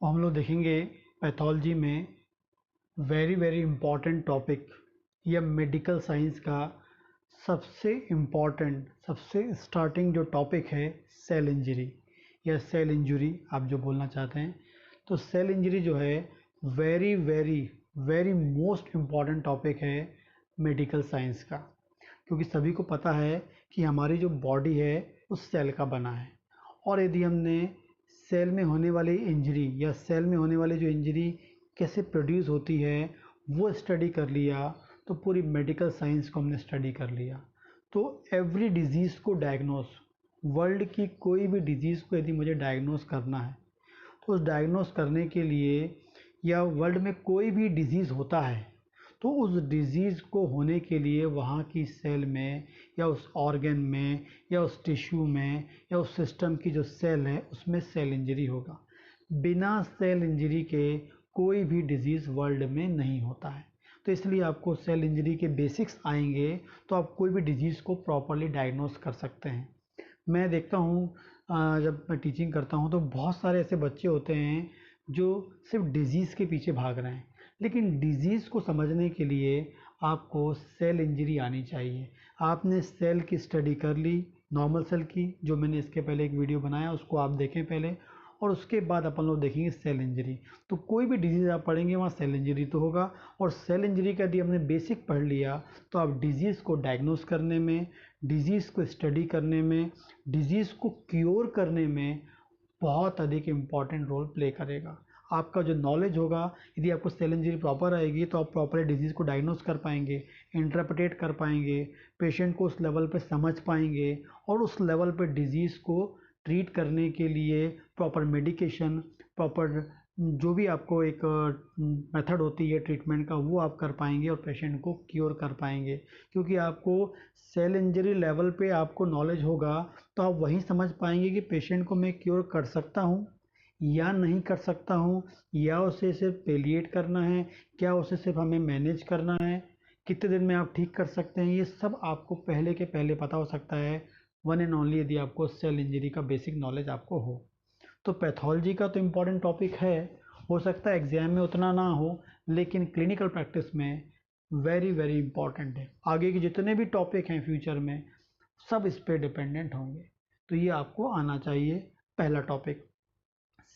और हम लोग देखेंगे पैथोलॉजी में वेरी वेरी इम्पॉर्टेंट टॉपिक या मेडिकल साइंस का सबसे इम्पॉर्टेंट सबसे स्टार्टिंग जो टॉपिक है सेल इंजरी या सेल इंजरी आप जो बोलना चाहते हैं। तो सेल इंजरी जो है very very very most important topic है मेडिकल साइंस का, क्योंकि सभी को पता है कि हमारी जो बॉडी है उस सेल का बना है। और यदि हमने सेल में होने वाली इंजरी या सेल में होने वाली जो इंजरी कैसे प्रोड्यूस होती है वो स्टडी कर लिया तो पूरी मेडिकल साइंस को हमने स्टडी कर लिया। तो एवरी डिजीज़ को डायग्नोस, वर्ल्ड की कोई भी डिजीज़ को यदि मुझे डायग्नोस करना है तो उस डायग्नोस करने के लिए या वर्ल्ड में कोई भी डिजीज़ होता है तो उस डिज़ीज़ को होने के लिए वहाँ की सेल में या उस ऑर्गन में या उस टिश्यू में या उस सिस्टम की जो सेल है उसमें सेल इंजरी होगा। बिना सेल इंजरी के कोई भी डिजीज़ वर्ल्ड में नहीं होता है। तो इसलिए आपको सेल इंजरी के बेसिक्स आएंगे तो आप कोई भी डिजीज़ को प्रॉपरली डायग्नोस कर सकते हैं। मैं देखता हूँ जब मैं टीचिंग करता हूँ तो बहुत सारे ऐसे बच्चे होते हैं जो सिर्फ डिजीज़ के पीछे भाग रहे हैं, लेकिन डिजीज़ को समझने के लिए आपको सेल इंजरी आनी चाहिए। आपने सेल की स्टडी कर ली, नॉर्मल सेल की, जो मैंने इसके पहले एक वीडियो बनाया उसको आप देखें पहले, और उसके बाद अपन लोग देखेंगे सेल इंजरी। तो कोई भी डिजीज़ आप पढ़ेंगे वहाँ सेल इंजरी तो होगा, और सेल इंजरी का यदि हमने बेसिक पढ़ लिया तो आप डिजीज़ को डायग्नोस करने में, डिजीज़ को स्टडी करने में, डिजीज़ को क्योर करने में बहुत अधिक इम्पॉर्टेंट रोल प्ले करेगा। आपका जो नॉलेज होगा, यदि आपको सेल इंजरी प्रॉपर आएगी तो आप प्रॉपर डिजीज़ को डायग्नोस कर पाएंगे, इंटरप्रेट कर पाएंगे, पेशेंट को उस लेवल पे समझ पाएंगे और उस लेवल पे डिजीज़ को ट्रीट करने के लिए प्रॉपर मेडिकेशन, प्रॉपर जो भी आपको एक मेथड होती है ट्रीटमेंट का वो आप कर पाएंगे और पेशेंट को क्योर कर पाएंगे। क्योंकि आपको सेल इंजरी लेवल पे आपको नॉलेज होगा तो आप वहीं समझ पाएंगे कि पेशेंट को मैं क्योर कर सकता हूँ या नहीं कर सकता हूँ, या उसे सिर्फ पेलिएट करना है, क्या उसे सिर्फ हमें मैनेज करना है, कितने दिन में आप ठीक कर सकते हैं। ये सब आपको पहले के पहले पता हो सकता है वन एंड ओनली यदि आपको सेल इंजरी का बेसिक नॉलेज आपको हो। तो पैथोलॉजी का तो इम्पॉर्टेंट टॉपिक है, हो सकता है एग्जाम में उतना ना हो, लेकिन क्लिनिकल प्रैक्टिस में वेरी वेरी इंपॉर्टेंट है। आगे के जितने भी टॉपिक हैं फ्यूचर में सब इस पे डिपेंडेंट होंगे। तो ये आपको आना चाहिए पहला टॉपिक,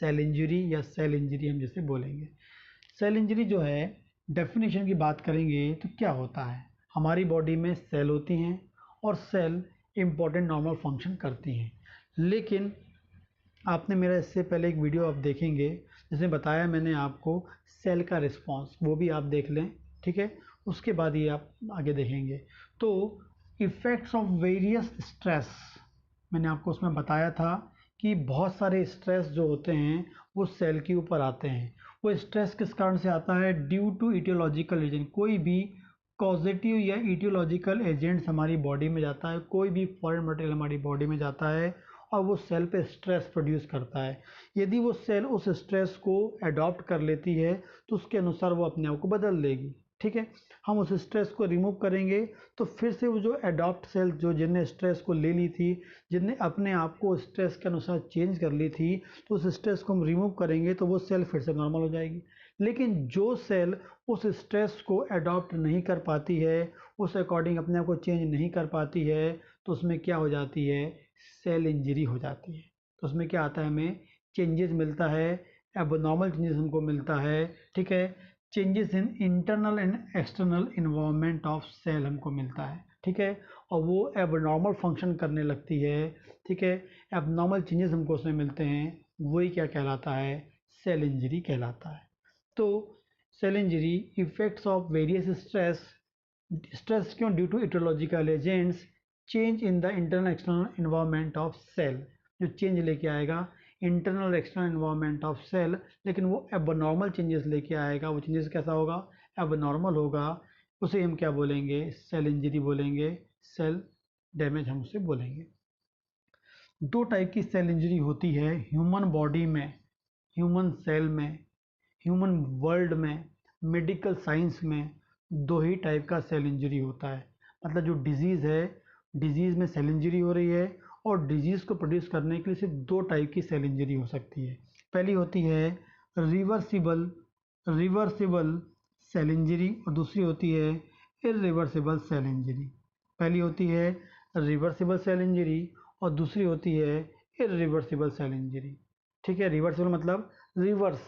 सेल इंजरी या सेल इंजरी हम जिसे बोलेंगे। सेल इंजरी जो है डेफिनेशन की बात करेंगे तो क्या होता है, हमारी बॉडी में सेल होती हैं और सेल इम्पॉर्टेंट नॉर्मल फंक्शन करती हैं। लेकिन आपने मेरा इससे पहले एक वीडियो आप देखेंगे जिसमें बताया मैंने आपको सेल का रिस्पांस, वो भी आप देख लें, ठीक है। उसके बाद ये आप आगे देखेंगे। तो इफ़ेक्ट्स ऑफ वेरियस स्ट्रेस, मैंने आपको उसमें बताया था कि बहुत सारे स्ट्रेस जो होते हैं वो सेल के ऊपर आते हैं। वो स्ट्रेस किस कारण से आता है, ड्यू टू इटियोलॉजिकल एजेंट। कोई भी कॉजेटिव या इटियोलॉजिकल एजेंट्स हमारी बॉडी में जाता है, कोई भी फॉरेन मटेरियल हमारी बॉडी में जाता है और वो सेल पे स्ट्रेस प्रोड्यूस करता है। यदि वो सेल उस स्ट्रेस को अडॉप्ट कर लेती है तो उसके अनुसार वो अपने आप को बदल लेगी, ठीक है। हम उस स्ट्रेस को रिमूव करेंगे तो फिर से वो जो अडॉप्ट सेल जो जिनने स्ट्रेस को ले ली थी, जिनने अपने आप को स्ट्रेस के अनुसार चेंज कर ली थी, तो उस स्ट्रेस को हम रिमूव करेंगे तो वो सेल फिर से नॉर्मल हो जाएगी। लेकिन जो सेल उस स्ट्रेस को अडॉप्ट नहीं कर पाती है, उस अकॉर्डिंग अपने आप को चेंज नहीं कर पाती है, तो उसमें क्या हो जाती है, सेल इंजरी हो जाती है। तो उसमें क्या आता है, हमें चेंजेस मिलता है, एबनॉर्मल चेंजेस हमको मिलता है, ठीक है। Changes in internal and external environment of cell हमको मिलता है, ठीक है। और वो एबनॉर्मल फंक्शन करने लगती है, ठीक है। एबनॉर्मल चेंजेस हमको उसमें मिलते हैं, वही क्या कहलाता है, सेल इंजरी कहलाता है। तो cell injury effects of various stress, stress क्यों, due to aetiological agents, change in the internal external environment of cell, जो चेंज लेके आएगा internal external environment of cell, लेकिन वो एबनॉर्मल चेंजेस लेके आएगा। वो चेंजेस कैसा होगा, एबनॉर्मल होगा, उसे हम क्या बोलेंगे, सेल इंजरी बोलेंगे, सेल डैमेज हम उसे बोलेंगे। दो टाइप की सेल इंजरी होती है ह्यूमन बॉडी में, ह्यूमन सेल में, ह्यूमन वर्ल्ड में, मेडिकल साइंस में दो ही टाइप का सेल इंजरी होता है। मतलब जो डिजीज़ है, डिजीज़ में सेल इंजरी हो रही है और डिजीज़ को प्रोड्यूस करने के लिए सिर्फ दो टाइप की सेल इंजरी हो सकती है। पहली होती है रिवर्सिबल रिवर्सिबल सेल इंजरी और दूसरी होती है इरिवर्सिबल सेल इंजरी। पहली होती है रिवर्सिबल सेल इंजरी और दूसरी होती है इरिवर्सिबल सेल इंजरी। ठीक है, रिवर्सिबल मतलब रिवर्स,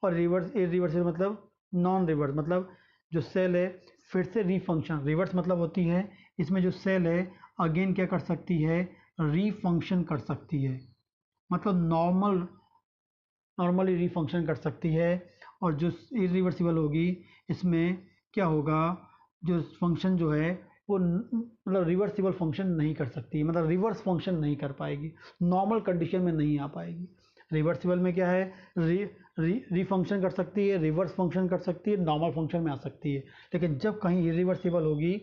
और इरिवर्सिबल मतलब नॉन रिवर्स, मतलब जो सेल है फिर से रीफंक्शन। रिवर्स मतलब होती है इसमें जो सेल है अगेन क्या कर सकती है, रीफंक्शन कर सकती है, मतलब नॉर्मली रीफंक्शन कर सकती है। और जो इरिवर्सिबल होगी इसमें क्या होगा, जो फंक्शन जो है वो मतलब रिवर्सिबल फंक्शन नहीं कर सकती, मतलब रिवर्स फंक्शन नहीं कर पाएगी, नॉर्मल कंडीशन में नहीं आ पाएगी। रिवर्सिबल में क्या है, री फंक्शन कर सकती है, रिवर्स फंक्शन कर सकती है, नॉर्मल फंक्शन में आ सकती है। लेकिन जब कहीं इरिवर्सिबल होगी,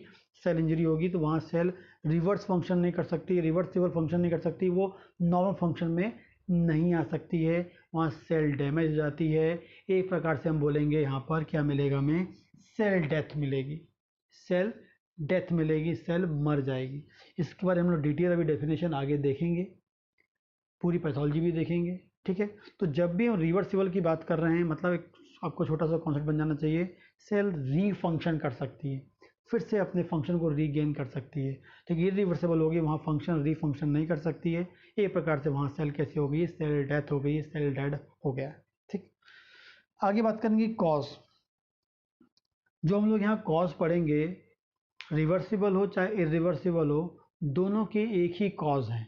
सेल इंजरी होगी, तो वहाँ सेल रिवर्स फंक्शन नहीं कर सकती, रिवर्सिबल फंक्शन नहीं कर सकती, वो नॉर्मल फंक्शन में नहीं आ सकती है, वहाँ सेल डैमेज हो जाती है। एक प्रकार से हम बोलेंगे यहाँ पर क्या मिलेगा हमें, सेल डेथ मिलेगी, सेल डेथ मिलेगी, सेल मर जाएगी। इसके बारे में हम लोग डिटेल अभी डेफिनेशन आगे देखेंगे, पूरी पैथोलॉजी भी देखेंगे। ठीक है, तो जब भी हम रिवर्सिबल की बात कर रहे हैं, मतलब एक आपको छोटा सा कॉन्सेप्ट बन जाना चाहिए, सेल रीफंक्शन कर सकती है, फिर से अपने फंक्शन को रीगेन कर सकती है। ठीक है, इरिवर्सिबल होगी, वहाँ फंक्शन रीफंक्शन नहीं कर सकती है। एक प्रकार से वहाँ सेल कैसे हो गई, सेल डेथ हो गई, सेल डेड हो गया। ठीक, आगे बात करेंगे कॉज। जो हम लोग यहाँ कॉज पढ़ेंगे, रिवर्सिबल हो चाहे इरिवर्सिबल हो, दोनों के एक ही कॉज हैं,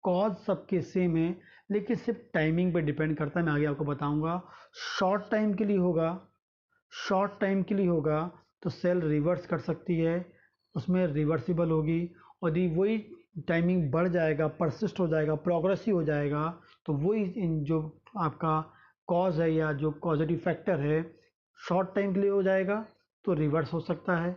कॉज सबके सेम है, लेकिन सिर्फ टाइमिंग पे डिपेंड करता है। मैं आगे आपको बताऊंगा। शॉर्ट टाइम के लिए होगा, शॉर्ट टाइम के लिए होगा तो सेल रिवर्स कर सकती है, उसमें रिवर्सिबल होगी। और यदि वही टाइमिंग बढ़ जाएगा, परसिस्ट हो जाएगा, प्रोग्रेसिव हो जाएगा, तो वही जो आपका कॉज है या जो कॉजेटिव फैक्टर है शॉर्ट टाइम के लिए हो जाएगा तो रिवर्स हो सकता है,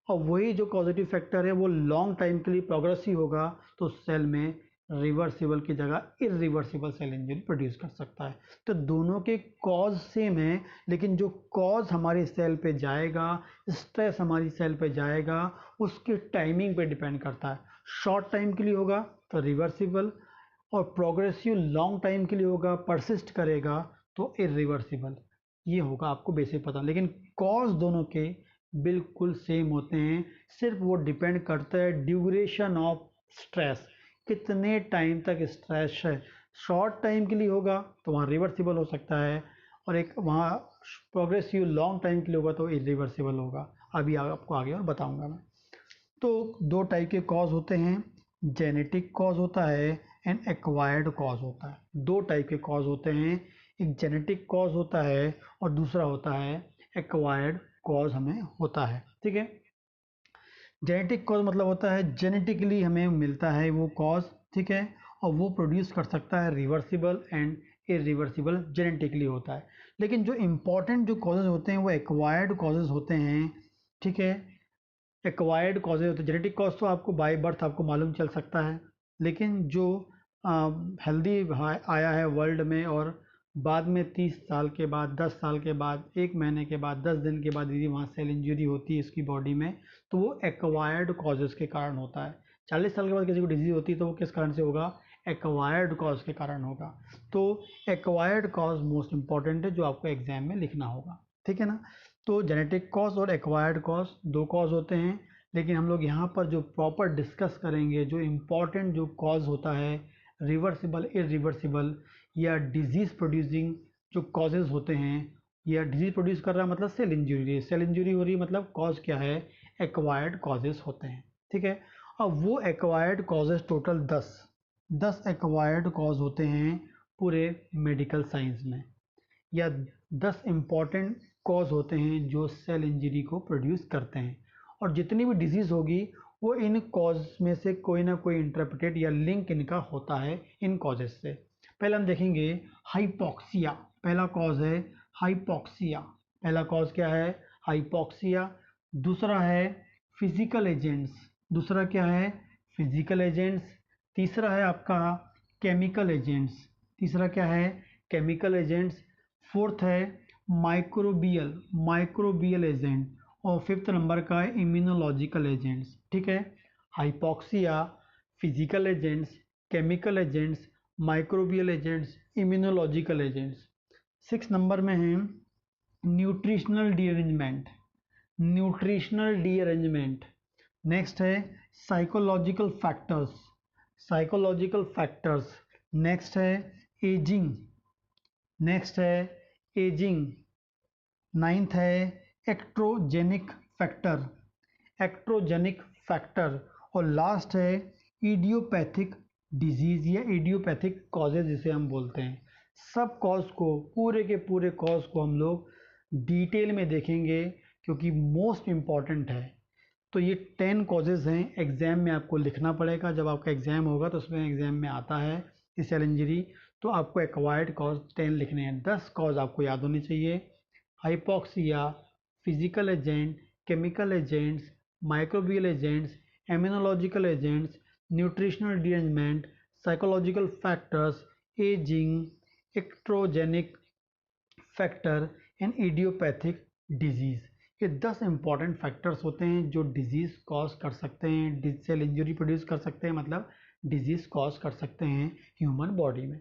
और वही जो पॉजिटिव फैक्टर है वो लॉन्ग टाइम के लिए प्रोग्रेसिव होगा तो सेल में रिवर्सिबल की जगह इरिवर्सिबल सेल इंजरी प्रोड्यूस कर सकता है। तो दोनों के कॉज सेम है, लेकिन जो कॉज हमारी सेल पे जाएगा, स्ट्रेस हमारी सेल पे जाएगा, उसके टाइमिंग पे डिपेंड करता है। शॉर्ट टाइम के लिए होगा तो रिवर्सिबल, और प्रोग्रेसिव लॉन्ग टाइम के लिए होगा, परसिस्ट करेगा, तो इरिवर्सिबल। ये होगा आपको बेसिक पता, लेकिन कॉज दोनों के बिल्कुल सेम होते हैं, सिर्फ वो डिपेंड करता है ड्यूरेशन ऑफ स्ट्रेस, कितने टाइम तक स्ट्रेस है। शॉर्ट टाइम के लिए होगा तो वहाँ रिवर्सिबल हो सकता है, और एक वहाँ प्रोग्रेसिव लॉन्ग टाइम के लिए होगा तो इरिवर्सिबल होगा। अभी आपको आगे और बताऊंगा मैं। तो दो टाइप के कॉज होते हैं, जेनेटिक कॉज होता है एंड एक्वायर्ड कॉज होता है। दो टाइप के कॉज होते हैं, एक जेनेटिक कॉज होता है और दूसरा होता है एक्वायर्ड कॉज हमें होता है। ठीक है, जेनेटिक कॉज मतलब होता है जेनेटिकली हमें मिलता है वो कॉज, ठीक है, और वो प्रोड्यूस कर सकता है रिवर्सिबल एंड इरिवर्सिबल, जेनेटिकली होता है। लेकिन जो इम्पॉर्टेंट जो कॉजेज होते हैं वो एक्वायर्ड कॉजेज होते हैं। ठीक है, एक्वायर्ड कॉजेज होते हैं, जेनेटिक कॉज तो आपको बाय बर्थ आपको मालूम चल सकता है, लेकिन जो हेल्दी आया है वर्ल्ड में और बाद में 30 साल के बाद, 10 साल के बाद, 1 महीने के बाद, 10 दिन के बाद यदि वहाँ सेल इंजरी होती है इसकी बॉडी में, तो वो एक्वायर्ड कॉजेज के कारण होता है। 40 साल के बाद किसी को डिजीज होती है तो वो किस कारण से होगा, एक्वायर्ड कॉज के कारण होगा। तो एक्वायर्ड कॉज मोस्ट इंपॉर्टेंट है जो आपको एग्जाम में लिखना होगा। ठीक है ना, तो जेनेटिक कॉज और एक्वायर्ड कॉज दो कॉज होते हैं, लेकिन हम लोग यहाँ पर जो प्रॉपर डिस्कस करेंगे, जो इम्पॉर्टेंट जो कॉज होता है रिवर्सिबल, इरिवर्सिबल या डिजीज प्रोड्यूसिंग जो कॉजेज होते हैं, या डिजीज प्रोड्यूस कर रहा है मतलब सेल इंजरी, सेल इंजरी हो रही है मतलब कॉज क्या है, एक्वायर्ड कॉजेज होते हैं। ठीक है, अब वो acquired causes total 10 acquired cause होते हैं पूरे मेडिकल साइंस में, या 10 इम्पॉर्टेंट कॉज होते हैं जो सेल इंजरी को प्रोड्यूस करते हैं। और जितनी भी डिजीज़ होगी वो इन कॉज में से कोई ना कोई इंटरप्रेटेड या लिंक इनका होता है इन कॉजेज से। पहले हम देखेंगे हाइपोक्सिया, पहला कॉज है हाइपोक्सिया। पहला कॉज क्या है, हाइपोक्सिया। दूसरा है फिजिकल एजेंट्स, दूसरा क्या है, फिजिकल एजेंट्स। तीसरा है आपका केमिकल एजेंट्स, तीसरा क्या है, केमिकल एजेंट्स। फोर्थ है माइक्रोबियल, माइक्रोबियल एजेंट। और फिफ्थ नंबर का है इम्यूनोलॉजिकल एजेंट्स। ठीक है, hypoxia, physical agents, chemical agents, microbial agents, immunological agents. 6 number में है न्यूट्रिशनल डीअरेंजमेंट, न्यूट्रिशनल डीअरेंजमेंट। नेक्स्ट है psychological factors, psychological factors. Next है एजिंग, नेक्स्ट है एजिंग। नाइन्थ है एक्ट्रोजेनिक फैक्टर, एक्ट्रोजेनिक फैक्टर। और लास्ट है इडियोपैथिक डिजीज या इडियोपैथिक कॉजेज जिसे हम बोलते हैं। सब कॉज को, पूरे के पूरे कॉज को हम लोग डिटेल में देखेंगे क्योंकि मोस्ट इम्पॉर्टेंट है। तो ये 10 कॉजेज हैं, एग्जाम में आपको लिखना पड़ेगा। जब आपका एग्जाम होगा तो उसमें एग्जाम में आता है कि सेल इंजरी, तो आपको एक्वायर्ड कॉज 10 लिखने हैं। 10 कॉज आपको याद होनी चाहिए। Hypoxia, physical agent, chemical agents, microbial agents, immunological agents, nutritional derangement, psychological factors, ageing, iatrogenic factor and idiopathic disease. ये 10 इंपॉर्टेंट फैक्टर्स होते हैं जो डिजीज कॉज कर सकते हैं, सेल इंजरी प्रोड्यूस कर सकते हैं, मतलब डिजीज कॉज कर सकते हैं ह्यूमन बॉडी में।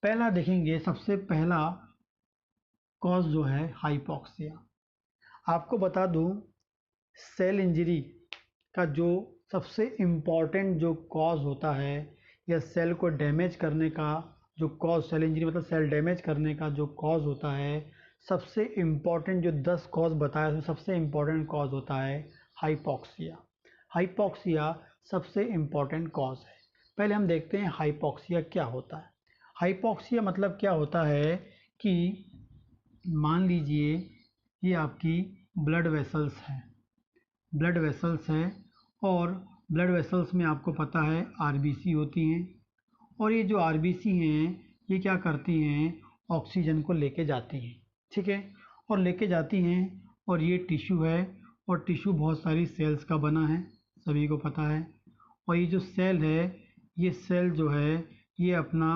पहला देखेंगे, सबसे पहला कॉज जो है हाइपॉक्सिया। आपको बता दूं सेल इंजरी का जो सबसे इम्पॉर्टेंट जो कॉज होता है या सेल को डैमेज करने का जो कॉज, सेल इंजरी मतलब सेल डैमेज करने का जो कॉज होता है, सबसे इम्पॉर्टेंट जो 10 कॉज बताया उसमें सबसे इम्पॉर्टेंट कॉज होता है हाइपॉक्सिया। हाइपॉक्सिया सबसे इम्पॉर्टेंट कॉज है। पहले हम देखते हैं हाइपॉक्सिया क्या होता है। हाइपॉक्सिया मतलब क्या होता है कि मान लीजिए ये आपकी ब्लड वेसल्स हैं, ब्लड वेसल्स हैं और ब्लड वेसल्स में आपको पता है आरबीसी होती हैं, और ये जो आरबीसी हैं ये क्या करती हैं, ऑक्सीजन को लेके जाती हैं, ठीक है, और लेके जाती हैं। और ये टिश्यू है और टिश्यू बहुत सारी सेल्स का बना है, सभी को पता है। और ये जो सेल है, ये सेल जो है ये अपना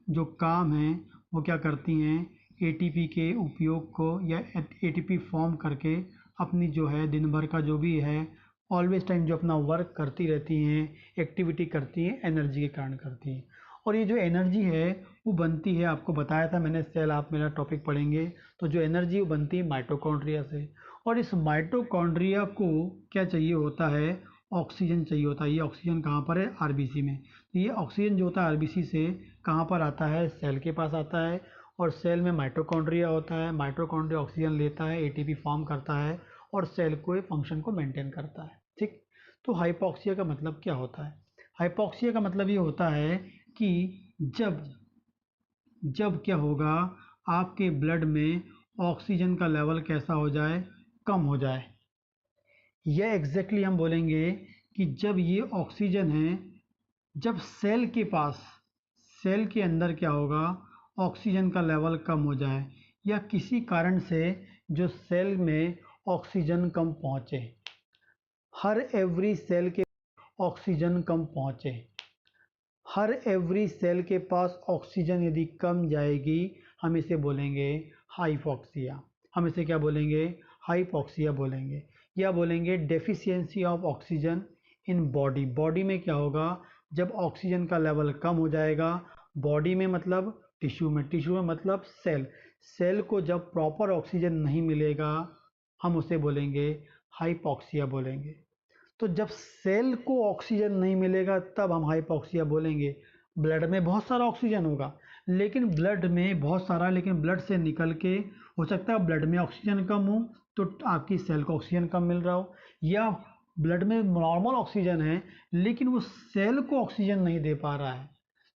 जो काम है वो क्या करती हैं, एटीपी के उपयोग को या एटीपी फॉर्म करके अपनी जो है दिन भर का जो भी है ऑलवेज टाइम जो अपना वर्क करती रहती हैं, एक्टिविटी करती हैं, एनर्जी के कारण करती हैं। और ये जो एनर्जी है वो बनती है, आपको बताया था मैंने सेल, आप मेरा टॉपिक पढ़ेंगे तो जो एनर्जी वो बनती है माइटोकॉन्ड्रिया से। और इस माइटोकॉन्ड्रिया को क्या चाहिए होता है, ऑक्सीजन चाहिए होता है। ये ऑक्सीजन कहाँ पर है, आरबीसी में। तो ये ऑक्सीजन जो होता है आरबीसी से कहाँ पर आता है, सेल के पास आता है। और सेल में माइटोकॉन्ड्रिया होता है, माइटोकॉन्ड्रिया ऑक्सीजन लेता है, एटीपी फॉर्म करता है और सेल को फंक्शन को मेंटेन करता है, ठीक। तो हाइपॉक्सिया का मतलब क्या होता है, हाइपॉक्सिया का मतलब ये होता है कि जब जब क्या होगा, आपके ब्लड में ऑक्सीजन का लेवल कैसा हो जाए, कम हो जाए। यह एग्जैक्टली हम बोलेंगे कि जब ये ऑक्सीजन है, जब सेल के पास, सेल के अंदर क्या होगा, ऑक्सीजन का लेवल कम हो जाए या किसी कारण से जो सेल में ऑक्सीजन कम पहुँचे, हर एवरी सेल के ऑक्सीजन कम पहुँचे, हर एवरी सेल के पास ऑक्सीजन यदि कम जाएगी, हम इसे बोलेंगे हाइपॉक्सिया। हम इसे क्या बोलेंगे, हाइपॉक्सिया बोलेंगे, या बोलेंगे deficiency of oxygen in body. Body में क्या होगा, जब ऑक्सीजन का लेवल कम हो जाएगा, बॉडी में मतलब टिश्यू में, टिश्यू में मतलब सेल, सेल को जब प्रॉपर ऑक्सीजन नहीं मिलेगा हम उसे बोलेंगे हाइपॉक्सिया बोलेंगे। तो जब सेल को ऑक्सीजन नहीं मिलेगा तब हम हाइपॉक्सिया बोलेंगे। ब्लड में बहुत सारा ऑक्सीजन होगा लेकिन ब्लड में बहुत सारा, लेकिन ब्लड से निकल के हो सकता है ब्लड में ऑक्सीजन कम हो तो आपकी सेल को ऑक्सीजन कम मिल रहा हो, या ब्लड में नॉर्मल ऑक्सीजन है लेकिन वो सेल को ऑक्सीजन नहीं दे पा रहा है।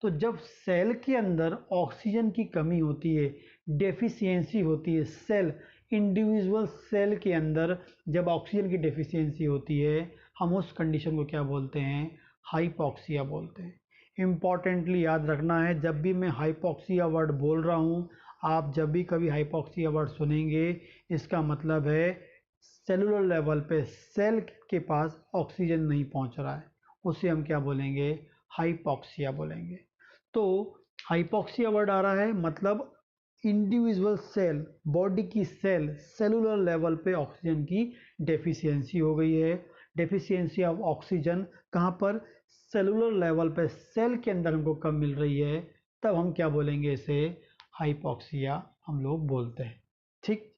तो जब सेल के अंदर ऑक्सीजन की कमी होती है, डेफिशिएंसी होती है, सेल इंडिविजुअल सेल के अंदर जब ऑक्सीजन की डेफिशिएंसी होती है, हम उस कंडीशन को क्या बोलते हैं, हाइपॉक्सिया बोलते हैं। इम्पॉर्टेंटली याद रखना है, जब भी मैं हाइपॉक्सिया वर्ड बोल रहा हूँ, आप जब भी कभी हाइपॉक्सिया वर्ड सुनेंगे इसका मतलब है सेलुलर लेवल पे सेल के पास ऑक्सीजन नहीं पहुँच रहा है, उसे हम क्या बोलेंगे, हाइपॉक्सिया बोलेंगे। तो हाइपॉक्सिया वर्ड आ रहा है मतलब इंडिविजुअल सेल, बॉडी की सेल, सेलुलर लेवल पे ऑक्सीजन की डेफिशिएंसी हो गई है। डेफिशिएंसी ऑफ ऑक्सीजन कहाँ पर, सेलुलर लेवल पे सेल के अंदर हमको कम मिल रही है, तब हम क्या बोलेंगे इसे, हाइपॉक्सिया हम लोग बोलते हैं। ठीक,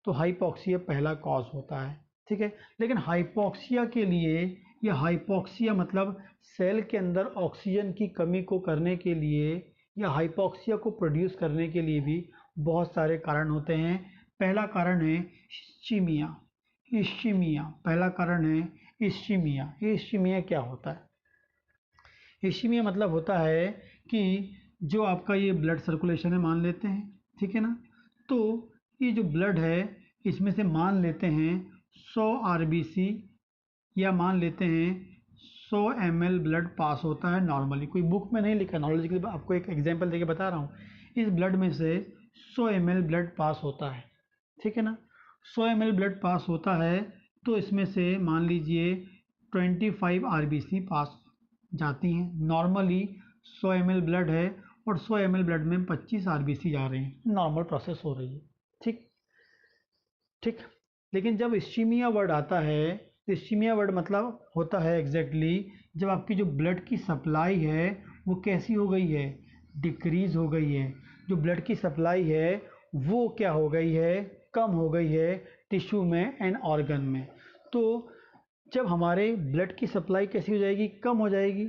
तो हाइपॉक्सिया पहला कॉज होता है। ठीक है, लेकिन हाइपॉक्सिया के लिए, या हाइपॉक्सिया मतलब सेल के अंदर ऑक्सीजन की कमी को करने के लिए या हाइपॉक्सिया को प्रोड्यूस करने के लिए भी बहुत सारे कारण होते हैं। पहला कारण है इस्चीमिया। इस्चीमिया पहला कारण है इस्चीमिया। इस्चीमिया क्या होता है? इस्चीमिया मतलब होता है कि जो आपका ये ब्लड सर्कुलेशन है मान लेते हैं, ठीक है ना, तो ये जो ब्लड है इसमें से मान लेते हैं 100 आरबीसी या मान लेते हैं 100 ml ब्लड पास होता है नॉर्मली। कोई बुक में नहीं लिखा, नॉलेज के लिए आपको एक एग्जांपल देके बता रहा हूँ। इस ब्लड में से 100 ml ब्लड पास होता है, ठीक है ना। 100 ml ब्लड पास होता है तो इसमें से मान लीजिए 25 आरबीसी पास जाती हैं। नॉर्मली 100 ml ब्लड है और 100 ml ब्लड में 25 आरबीसी जा रहे हैं, नॉर्मल प्रोसेस हो रही है। ठीक ठीक, लेकिन जब इस्चीमिया वर्ड आता है तो इस्चीमिया वर्ड मतलब होता है एग्जैक्टली जब आपकी जो ब्लड की सप्लाई है वो कैसी हो गई है, डिक्रीज हो गई है। जो ब्लड की सप्लाई है वो क्या हो गई है, कम हो गई है टिश्यू में एंड ऑर्गन में। तो जब हमारे ब्लड की सप्लाई कैसी हो जाएगी, कम हो जाएगी।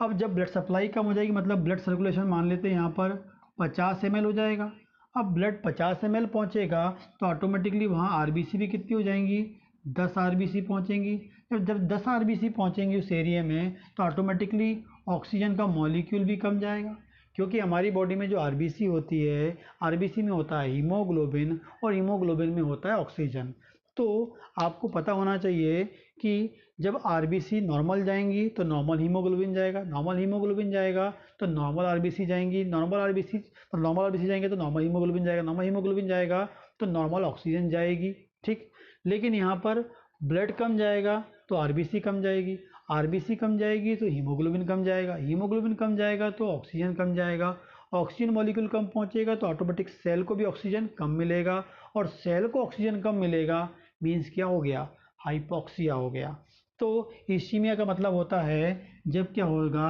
अब जब ब्लड सप्लाई कम हो जाएगी मतलब ब्लड सर्कुलेशन मान लेते हैं यहाँ पर 50 ml हो जाएगा। अब ब्लड 50 ml पहुँचेगा तो ऑटोमेटिकली वहाँ आरबीसी भी कितनी हो जाएंगी, 10 आरबीसी पहुँचेंगी। जब 10 आरबीसी पहुँचेंगी उस एरिया में तो ऑटोमेटिकली ऑक्सीजन का मॉलिक्यूल भी कम जाएगा, क्योंकि हमारी बॉडी में जो आरबीसी होती है, आरबीसी में होता है हीमोग्लोबिन और हीमोग्लोबिन में होता है ऑक्सीजन। तो आपको पता होना चाहिए कि जब आरबीसी नॉर्मल जाएंगी तो नॉर्मल हीमोग्लोबिन जाएगा, नॉर्मल हीमोग्लोबिन जाएगा तो नॉर्मल आरबीसी जाएंगी, नॉर्मल आरबीसी जाएंगे तो नॉर्मल हीमोग्लोबिन जाएगा, नॉर्मल हीमोग्लोबिन जाएगा तो नॉर्मल ऑक्सीजन जाएगी। ठीक, लेकिन यहाँ पर ब्लड कम जाएगा तो आरबीसी कम जाएगी, आरबीसी कम जाएगी तो हीमोग्लोबिन कम जाएगा, हीमोग्लोबिन कम जाएगा तो ऑक्सीजन कम जाएगा, ऑक्सीजन मॉलिक्यूल कम पहुँचेगा तो ऑटोमेटिक सेल को भी ऑक्सीजन कम मिलेगा, और सेल को ऑक्सीजन कम मिलेगा मीन्स क्या हो गया, हाइपॉक्सिया हो गया। तो इस्चीमिया का मतलब होता है जब क्या होगा,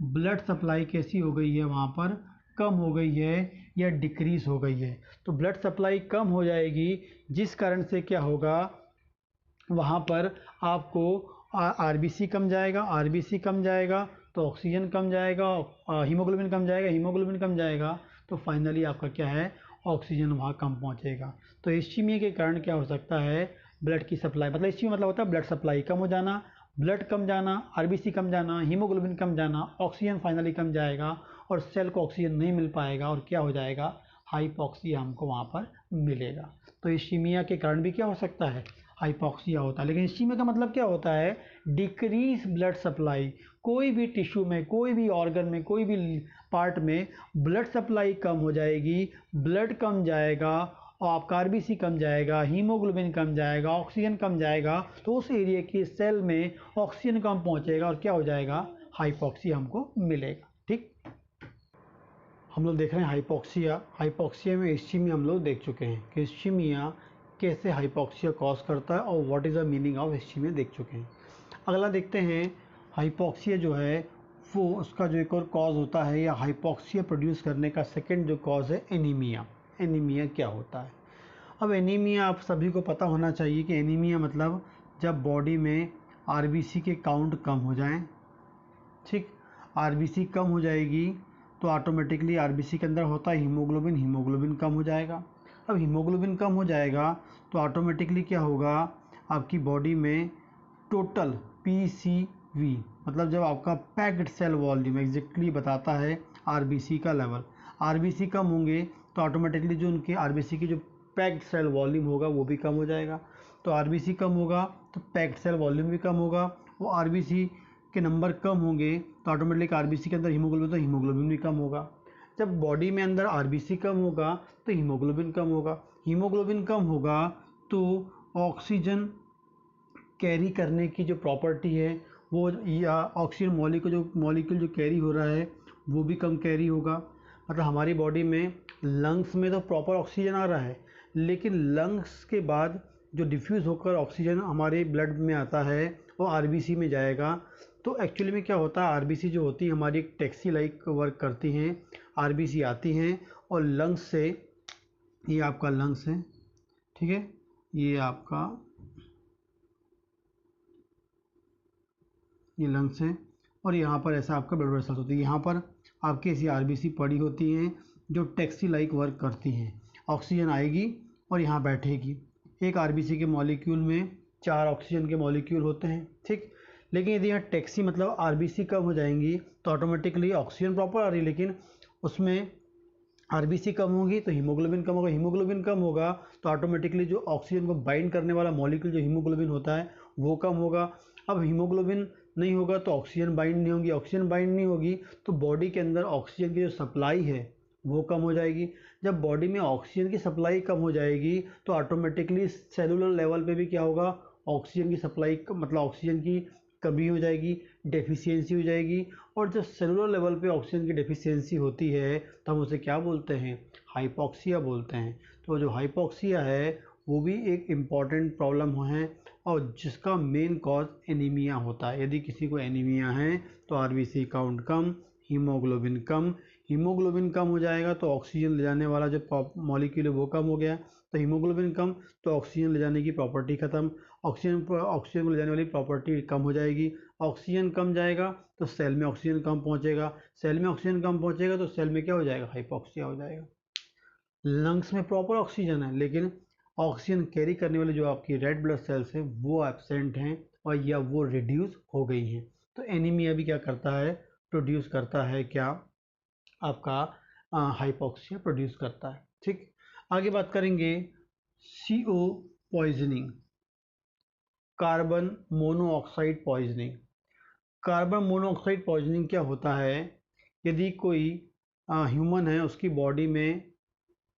ब्लड सप्लाई कैसी हो गई है वहाँ पर, कम हो गई है या डिक्रीज हो गई है। तो ब्लड सप्लाई कम हो जाएगी जिस कारण से क्या होगा, वहाँ पर आपको आरबीसी कम जाएगा, आरबीसी कम जाएगा तो ऑक्सीजन कम जाएगा, हीमोग्लोबिन कम जाएगा, हीमोग्लोबिन कम जाएगा तो फाइनली आपका क्या है, ऑक्सीजन वहाँ कम पहुँचेगा। तो इस्चीमिया के कारण क्या हो सकता है, ब्लड की सप्लाई मतलब इस्चीमिया मतलब होता है ब्लड सप्लाई कम हो जाना, ब्लड कम जाना, आरबीसी कम जाना, हीमोग्लोबिन कम जाना, ऑक्सीजन फाइनली कम जाएगा और सेल को ऑक्सीजन नहीं मिल पाएगा और क्या हो जाएगा, हाइपॉक्सिया हमको वहाँ पर मिलेगा। तो इस्चीमिया के कारण भी क्या हो सकता है, हाइपॉक्सिया होता है। लेकिन इस्चीमिया का मतलब क्या होता है, डिक्रीज ब्लड सप्लाई। कोई भी टिश्यू में, कोई भी ऑर्गन में, कोई भी पार्ट में ब्लड सप्लाई कम हो जाएगी, ब्लड कम जाएगा और आपका आरबीसी कम जाएगा, हीमोग्लोबिन कम जाएगा, ऑक्सीजन कम जाएगा, तो उस एरिया की सेल में ऑक्सीजन कम पहुंचेगा और क्या हो जाएगा, हाइपॉक्सिया हमको मिलेगा। ठीक, हम लोग देख रहे हैं हाइपॉक्सिया। हाइपॉक्सिया में इस्चीमिया हम लोग देख चुके हैं कि इस्चीमिया कैसे हाइपॉक्सिया कॉज करता है और what is the meaning of ischaemia देख चुके हैं। अगला देखते हैं, हाइपॉक्सिया जो है वो उसका जो एक और कॉज होता है या हाइपॉक्सिया प्रोड्यूस करने का सेकंड जो कॉज है एनीमिया। एनीमिया क्या होता है? अब एनीमिया आप सभी को पता होना चाहिए कि एनीमिया मतलब जब बॉडी में आरबीसी के काउंट कम हो जाएं। ठीक, आरबीसी कम हो जाएगी तो ऑटोमेटिकली आरबीसी के अंदर होता है हीमोग्लोबिन, हीमोग्लोबिन कम हो जाएगा। अब हीमोग्लोबिन कम हो जाएगा तो ऑटोमेटिकली क्या होगा, आपकी बॉडी में टोटल पीसीवी मतलब जब आपका पैक्ड सेल वॉल्यूम एग्जैक्टली बताता है आरबीसी का लेवल, आरबीसी कम होंगे तो ऑटोमेटिकली जो उनके आरबीसी की जो पैक्ड सेल वॉल्यूम होगा वो भी कम हो जाएगा। तो आरबीसी कम होगा तो पैक्ड सेल वॉल्यूम भी कम होगा, वो आरबीसी के नंबर कम होंगे तो ऑटोमेटिक आरबीसी के अंदर हीमोग्लोबिन, तो हीमोग्लोबिन भी कम होगा। जब बॉडी में अंदर आरबीसी कम होगा तो हीमोग्लोबिन कम होगा, हीमोग्लोबिन कम होगा तो ऑक्सीजन कैरी करने की जो प्रॉपर्टी है वो, या ऑक्सीजन मॉलिक्यूल जो कैरी हो रहा है वो भी कम कैरी होगा। मतलब हमारी बॉडी में लंग्स में तो प्रॉपर ऑक्सीजन आ रहा है, लेकिन लंग्स के बाद जो डिफ्यूज़ होकर ऑक्सीजन हमारे ब्लड में आता है वो आरबीसी में जाएगा। तो एक्चुअली में क्या होता है, आरबीसी जो होती है हमारी एक टैक्सी लाइक वर्क करती हैं। आरबीसी आती हैं और लंग्स से, ये आपका लंग्स है, ठीक है, ये आपका ये लंग्स है, और यहाँ पर ऐसा आपका ब्लड वेसल्स होती है। यहाँ पर आपकी ऐसी आरबीसी पड़ी होती हैं जो टैक्सी लाइक वर्क करती हैं। ऑक्सीजन आएगी और यहाँ बैठेगी। एक आरबीसी के मॉलिक्यूल में 4 ऑक्सीजन के मॉलिक्यूल होते हैं, ठीक। लेकिन यदि यहाँ टैक्सी मतलब आरबीसी कम हो जाएंगी तो ऑटोमेटिकली ऑक्सीजन प्रॉपर आ रही है, लेकिन उसमें आरबीसी कम होगी तो हीमोग्लोबिन कम होगा, हीमोग्लोबिन कम होगा तो ऑटोमेटिकली जो ऑक्सीजन को बाइंड करने वाला मॉलिक्यूल जो हीमोग्लोबिन होता है वो कम होगा। अब हीमोग्लोबिन नहीं होगा तो ऑक्सीजन बाइंड नहीं होगी, ऑक्सीजन बाइंड नहीं होगी तो बॉडी के अंदर ऑक्सीजन की जो सप्लाई है वो कम हो जाएगी। जब बॉडी में ऑक्सीजन की सप्लाई कम हो जाएगी तो ऑटोमेटिकली सेलुलर लेवल पे भी क्या होगा, ऑक्सीजन की सप्लाई मतलब ऑक्सीजन की कमी हो जाएगी, डेफिशिएंसी हो जाएगी। और जब सेलुलर लेवल पे ऑक्सीजन की डेफिशिएंसी होती है तो हम उसे क्या बोलते हैं, हाइपोक्सिया बोलते हैं। तो जो हाइपोक्सिया है वो भी एक इम्पॉर्टेंट प्रॉब्लम है और जिसका मेन कॉज एनीमिया होता है। यदि किसी को एनीमिया है तो आरबीसी काउंट कम, हीमोग्लोबिन कम, हीमोग्लोबिन कम हो जाएगा तो ऑक्सीजन ले जाने वाला जो मॉलिक्यूल है वो कम हो गया, तो हीमोग्लोबिन कम तो ऑक्सीजन ले जाने की प्रॉपर्टी खत्म, ऑक्सीजन को ले जाने वाली प्रॉपर्टी कम हो जाएगी। ऑक्सीजन कम जाएगा तो सेल में ऑक्सीजन कम पहुंचेगा, सेल में ऑक्सीजन कम पहुंचेगा तो सेल में क्या हो जाएगा, हाइपोक्सिया हो जाएगा। लंग्स में प्रॉपर ऑक्सीजन है लेकिन ऑक्सीजन कैरी करने वाले जो आपकी रेड ब्लड सेल्स हैं वो एब्सेंट हैं और या वो रिड्यूस हो गई हैं। तो एनीमिया भी क्या करता है, प्रोड्यूस करता है क्या, आपका हाइपोक्सिया प्रोड्यूस करता है, ठीक। आगे बात करेंगे CO poisoning, carbon monoxide poisoning. Carbon monoxide poisoning क्या होता है, यदि कोई ह्यूमन है उसकी बॉडी में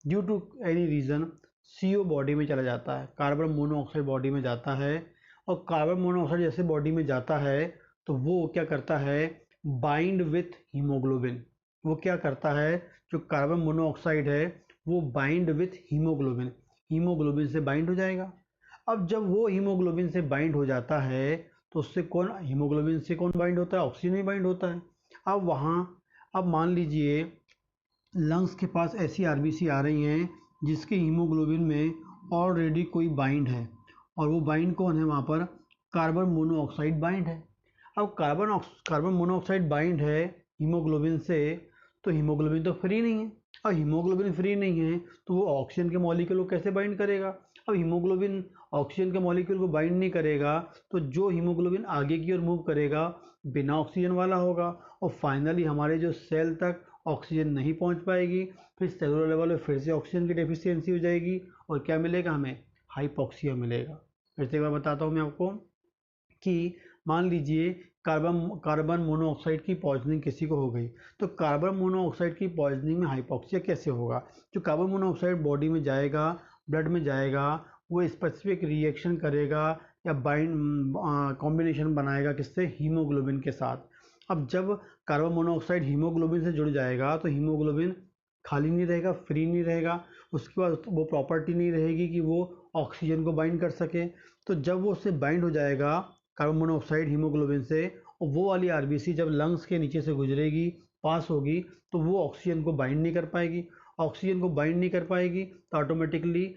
due to any reason CO body में चला जाता है, कार्बन मोनोऑक्साइड बॉडी में जाता है, और कार्बन मोनोऑक्साइड जैसे बॉडी में जाता है तो वो क्या करता है, बाइंड विथ हीमोग्लोबिन। वो क्या करता है, जो कार्बन मोनोऑक्साइड है वो बाइंड विथ हीमोग्लोबिन, हीमोग्लोबिन से बाइंड हो जाएगा। अब जब वो हीमोग्लोबिन से बाइंड हो जाता है तो उससे कौन, हीमोग्लोबिन से कौन बाइंड होता है, ऑक्सीजन भी बाइंड होता है। अब वहाँ, अब मान लीजिए लंग्स के पास ऐसी आरबीसी आ रही हैं जिसके हीमोग्लोबिन में ऑलरेडी कोई बाइंड है, और वो बाइंड कौन है वहाँ पर, कार्बन मोनोऑक्साइड बाइंड है। अब कार्बन मोनोऑक्साइड बाइंड है हीमोग्लोबिन से, तो हीमोग्लोबिन तो फ्री नहीं है। अब हीमोग्लोबिन फ्री नहीं है तो वो ऑक्सीजन के मॉलिक्यूल को कैसे बाइंड करेगा। अब हीमोग्लोबिन ऑक्सीजन के मॉलिक्यूल को बाइंड नहीं करेगा तो जो हीमोग्लोबिन आगे की ओर मूव करेगा बिना ऑक्सीजन वाला होगा, और फाइनली हमारे जो सेल तक ऑक्सीजन नहीं पहुंच पाएगी, फिर सेलुलर लेवल पे फिर से ऑक्सीजन की डेफिशिएंसी हो जाएगी और क्या मिलेगा हमें, हाइपोक्सिया मिलेगा। फिर से एक बार बताता हूँ मैं आपको कि मान लीजिए कार्बन मोनोऑक्साइड की पॉइजनिंग किसी को हो गई, तो कार्बन मोनोऑक्साइड की पॉइजनिंग में हाइपोक्सिया कैसे होगा, जो कार्बन मोनोऑक्साइड बॉडी में जाएगा, ब्लड में जाएगा, वो स्पेसिफिक रिएक्शन करेगा या बाइंड कॉम्बिनेशन बनाएगा किससे, हीमोग्लोबिन के साथ। अब जब कार्बन मोनोऑक्साइड हीमोग्लोबिन से जुड़ जाएगा तो हीमोग्लोबिन खाली नहीं रहेगा, फ्री नहीं रहेगा, उसके बाद वो प्रॉपर्टी नहीं रहेगी कि वो ऑक्सीजन को बाइंड कर सके। तो जब वो उससे बाइंड हो जाएगा कार्बन मोनोऑक्साइड हीमोग्लोबिन से, और वो वाली आरबीसी जब लंग्स के नीचे से गुजरेगी, पास होगी, तो वो ऑक्सीजन को बाइंड नहीं कर पाएगी। ऑक्सीजन को बाइंड नहीं कर पाएगी तो ऑटोमेटिकली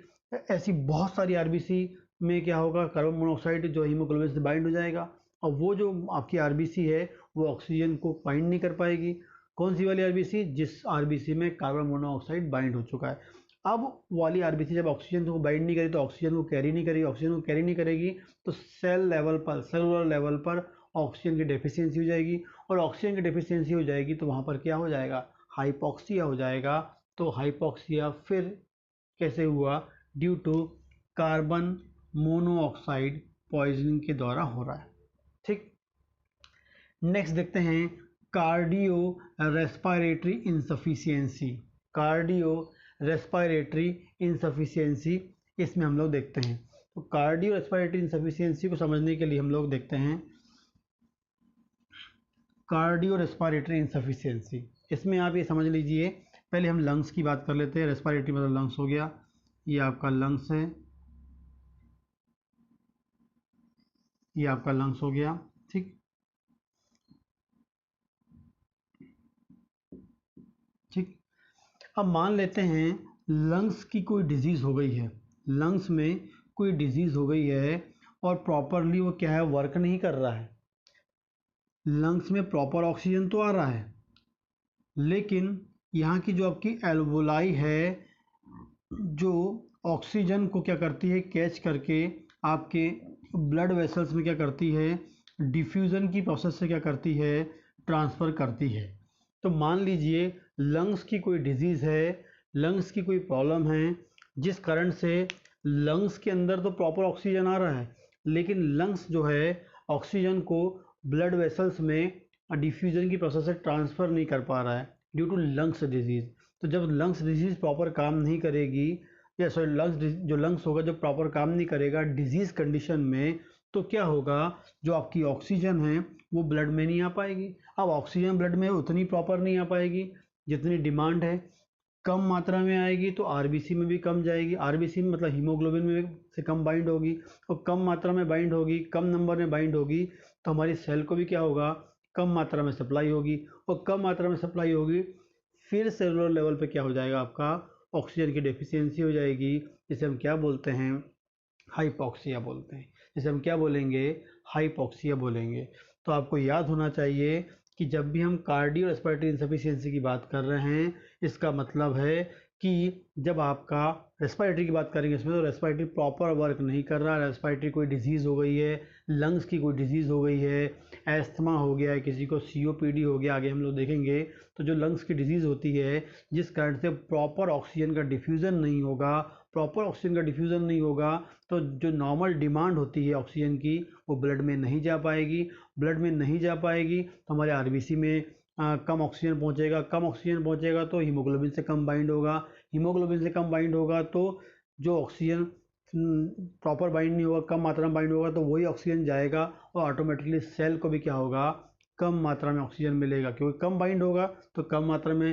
ऐसी बहुत सारी आरबीसी में क्या होगा, कार्बन मोनोऑक्साइड जो हीमोग्लोबिन से बाइंड हो जाएगा, और वो जो आपकी आरबीसी है वो ऑक्सीजन को बाइंड नहीं कर पाएगी। कौन सी वाली आरबीसी, जिस आरबीसी में कार्बन मोनोऑक्साइड बाइंड हो चुका है। अब वाली आरबीसी जब ऑक्सीजन को बाइंड नहीं करी तो ऑक्सीजन को कैरी नहीं करेगी, ऑक्सीजन को कैरी नहीं करेगी तो सेल लेवल पर, सेलुलर लेवल पर ऑक्सीजन की डेफिशिएंसी हो जाएगी, और ऑक्सीजन की डेफिशिएंसी हो जाएगी तो वहाँ पर क्या हो जाएगा, हाइपोक्सिया हो जाएगा। तो हाइपोक्सिया फिर कैसे हुआ, due to carbon monoxide poisoning के द्वारा हो रहा है, ठीक। नेक्स्ट देखते हैं cardio respiratory insufficiency, cardio respiratory insufficiency इसमें हम लोग देखते हैं। तो कार्डियो रेस्पिरेटरी इंसफिशियंसी को समझने के लिए हम लोग देखते हैं कार्डियो रेस्पिरेटरी इंसफिशियंसी। इसमें आप ये समझ लीजिए, पहले हम लंग्स की बात कर लेते हैं। रेस्पिरेटरी मतलब लंग्स हो गया, ये आपका लंग्स है, ये आपका लंग्स हो गया, ठीक ठीक। अब मान लेते हैं लंग्स की कोई डिजीज़ हो गई है, लंग्स में कोई डिजीज़ हो गई है और प्रॉपरली वो क्या है, वर्क नहीं कर रहा है। लंग्स में प्रॉपर ऑक्सीजन तो आ रहा है, लेकिन यहाँ की जो आपकी एल्वोलाई है, जो ऑक्सीजन को क्या करती है, कैच करके आपके ब्लड वेसल्स में क्या करती है, डिफ्यूज़न की प्रोसेस से क्या करती है, ट्रांसफ़र करती है। तो मान लीजिए लंग्स की कोई डिजीज़ है, लंग्स की कोई प्रॉब्लम है, जिस कारण से लंग्स के अंदर तो प्रॉपर ऑक्सीजन आ रहा है, लेकिन लंग्स जो है ऑक्सीजन को ब्लड वेसल्स में डिफ्यूज़न की प्रोसेस से ट्रांसफ़र नहीं कर पा रहा है ड्यू टू लंग्स डिजीज़। तो जब लंग्स डिजीज़ प्रॉपर काम नहीं करेगी, या सॉरी लंग्स होगा जब प्रॉपर काम नहीं करेगा डिजीज़ कंडीशन में, तो क्या होगा, जो आपकी ऑक्सीजन है वो ब्लड में नहीं आ पाएगी। अब ऑक्सीजन ब्लड में उतनी प्रॉपर नहीं आ पाएगी जितनी डिमांड है, कम मात्रा में आएगी तो आरबीसी में भी कम जाएगी, आरबीसी में मतलब हीमोग्लोबिन में से कम बाइंड होगी, और कम मात्रा में बाइंड होगी, कम नंबर में बाइंड होगी, तो हमारी सेल को भी क्या होगा, कम मात्रा में सप्लाई होगी, और कम मात्रा में सप्लाई होगी फिर सेलुलर लेवल पे क्या हो जाएगा, आपका ऑक्सीजन की डेफिशिएंसी हो जाएगी, जिसे हम क्या बोलते हैं, हाइपोक्सिया बोलते हैं। जिसे हम क्या बोलेंगे, हाइपोक्सिया बोलेंगे। तो आपको याद होना चाहिए कि जब भी हम कार्डियो रेस्पिरेटरी इंसफिशियंसी की बात कर रहे हैं, इसका मतलब है कि जब आपका रेस्पिरेटरी की बात करेंगे इसमें, तो रेस्पिरेटरी प्रॉपर वर्क नहीं कर रहा, रेस्पिरेटरी कोई डिजीज़ हो गई है, लंग्स की कोई डिजीज़ हो गई है, एस्थमा हो गया है, किसी को सीओपीडी हो गया, आगे हम लोग देखेंगे। तो जो लंग्स की डिजीज़ होती है जिस कारण से प्रॉपर ऑक्सीजन का डिफ्यूज़न नहीं होगा, प्रॉपर ऑक्सीजन का डिफ्यूज़न नहीं होगा, तो जो नॉर्मल डिमांड होती है ऑक्सीजन की वो ब्लड में नहीं जा पाएगी, ब्लड में नहीं जा पाएगी तो हमारे आरबीसी में कम ऑक्सीजन पहुंचेगा, कम ऑक्सीजन पहुंचेगा तो हीमोग्लोबिन से कम बाइंड होगा, हीमोग्लोबिन से कम बाइंड होगा तो जो ऑक्सीजन प्रॉपर बाइंड नहीं होगा, कम मात्रा में बाइंड होगा, तो वही ऑक्सीजन जाएगा और ऑटोमेटिकली सेल को भी क्या होगा, कम मात्रा में ऑक्सीजन मिलेगा, क्योंकि कम बाइंड होगा तो कम मात्रा में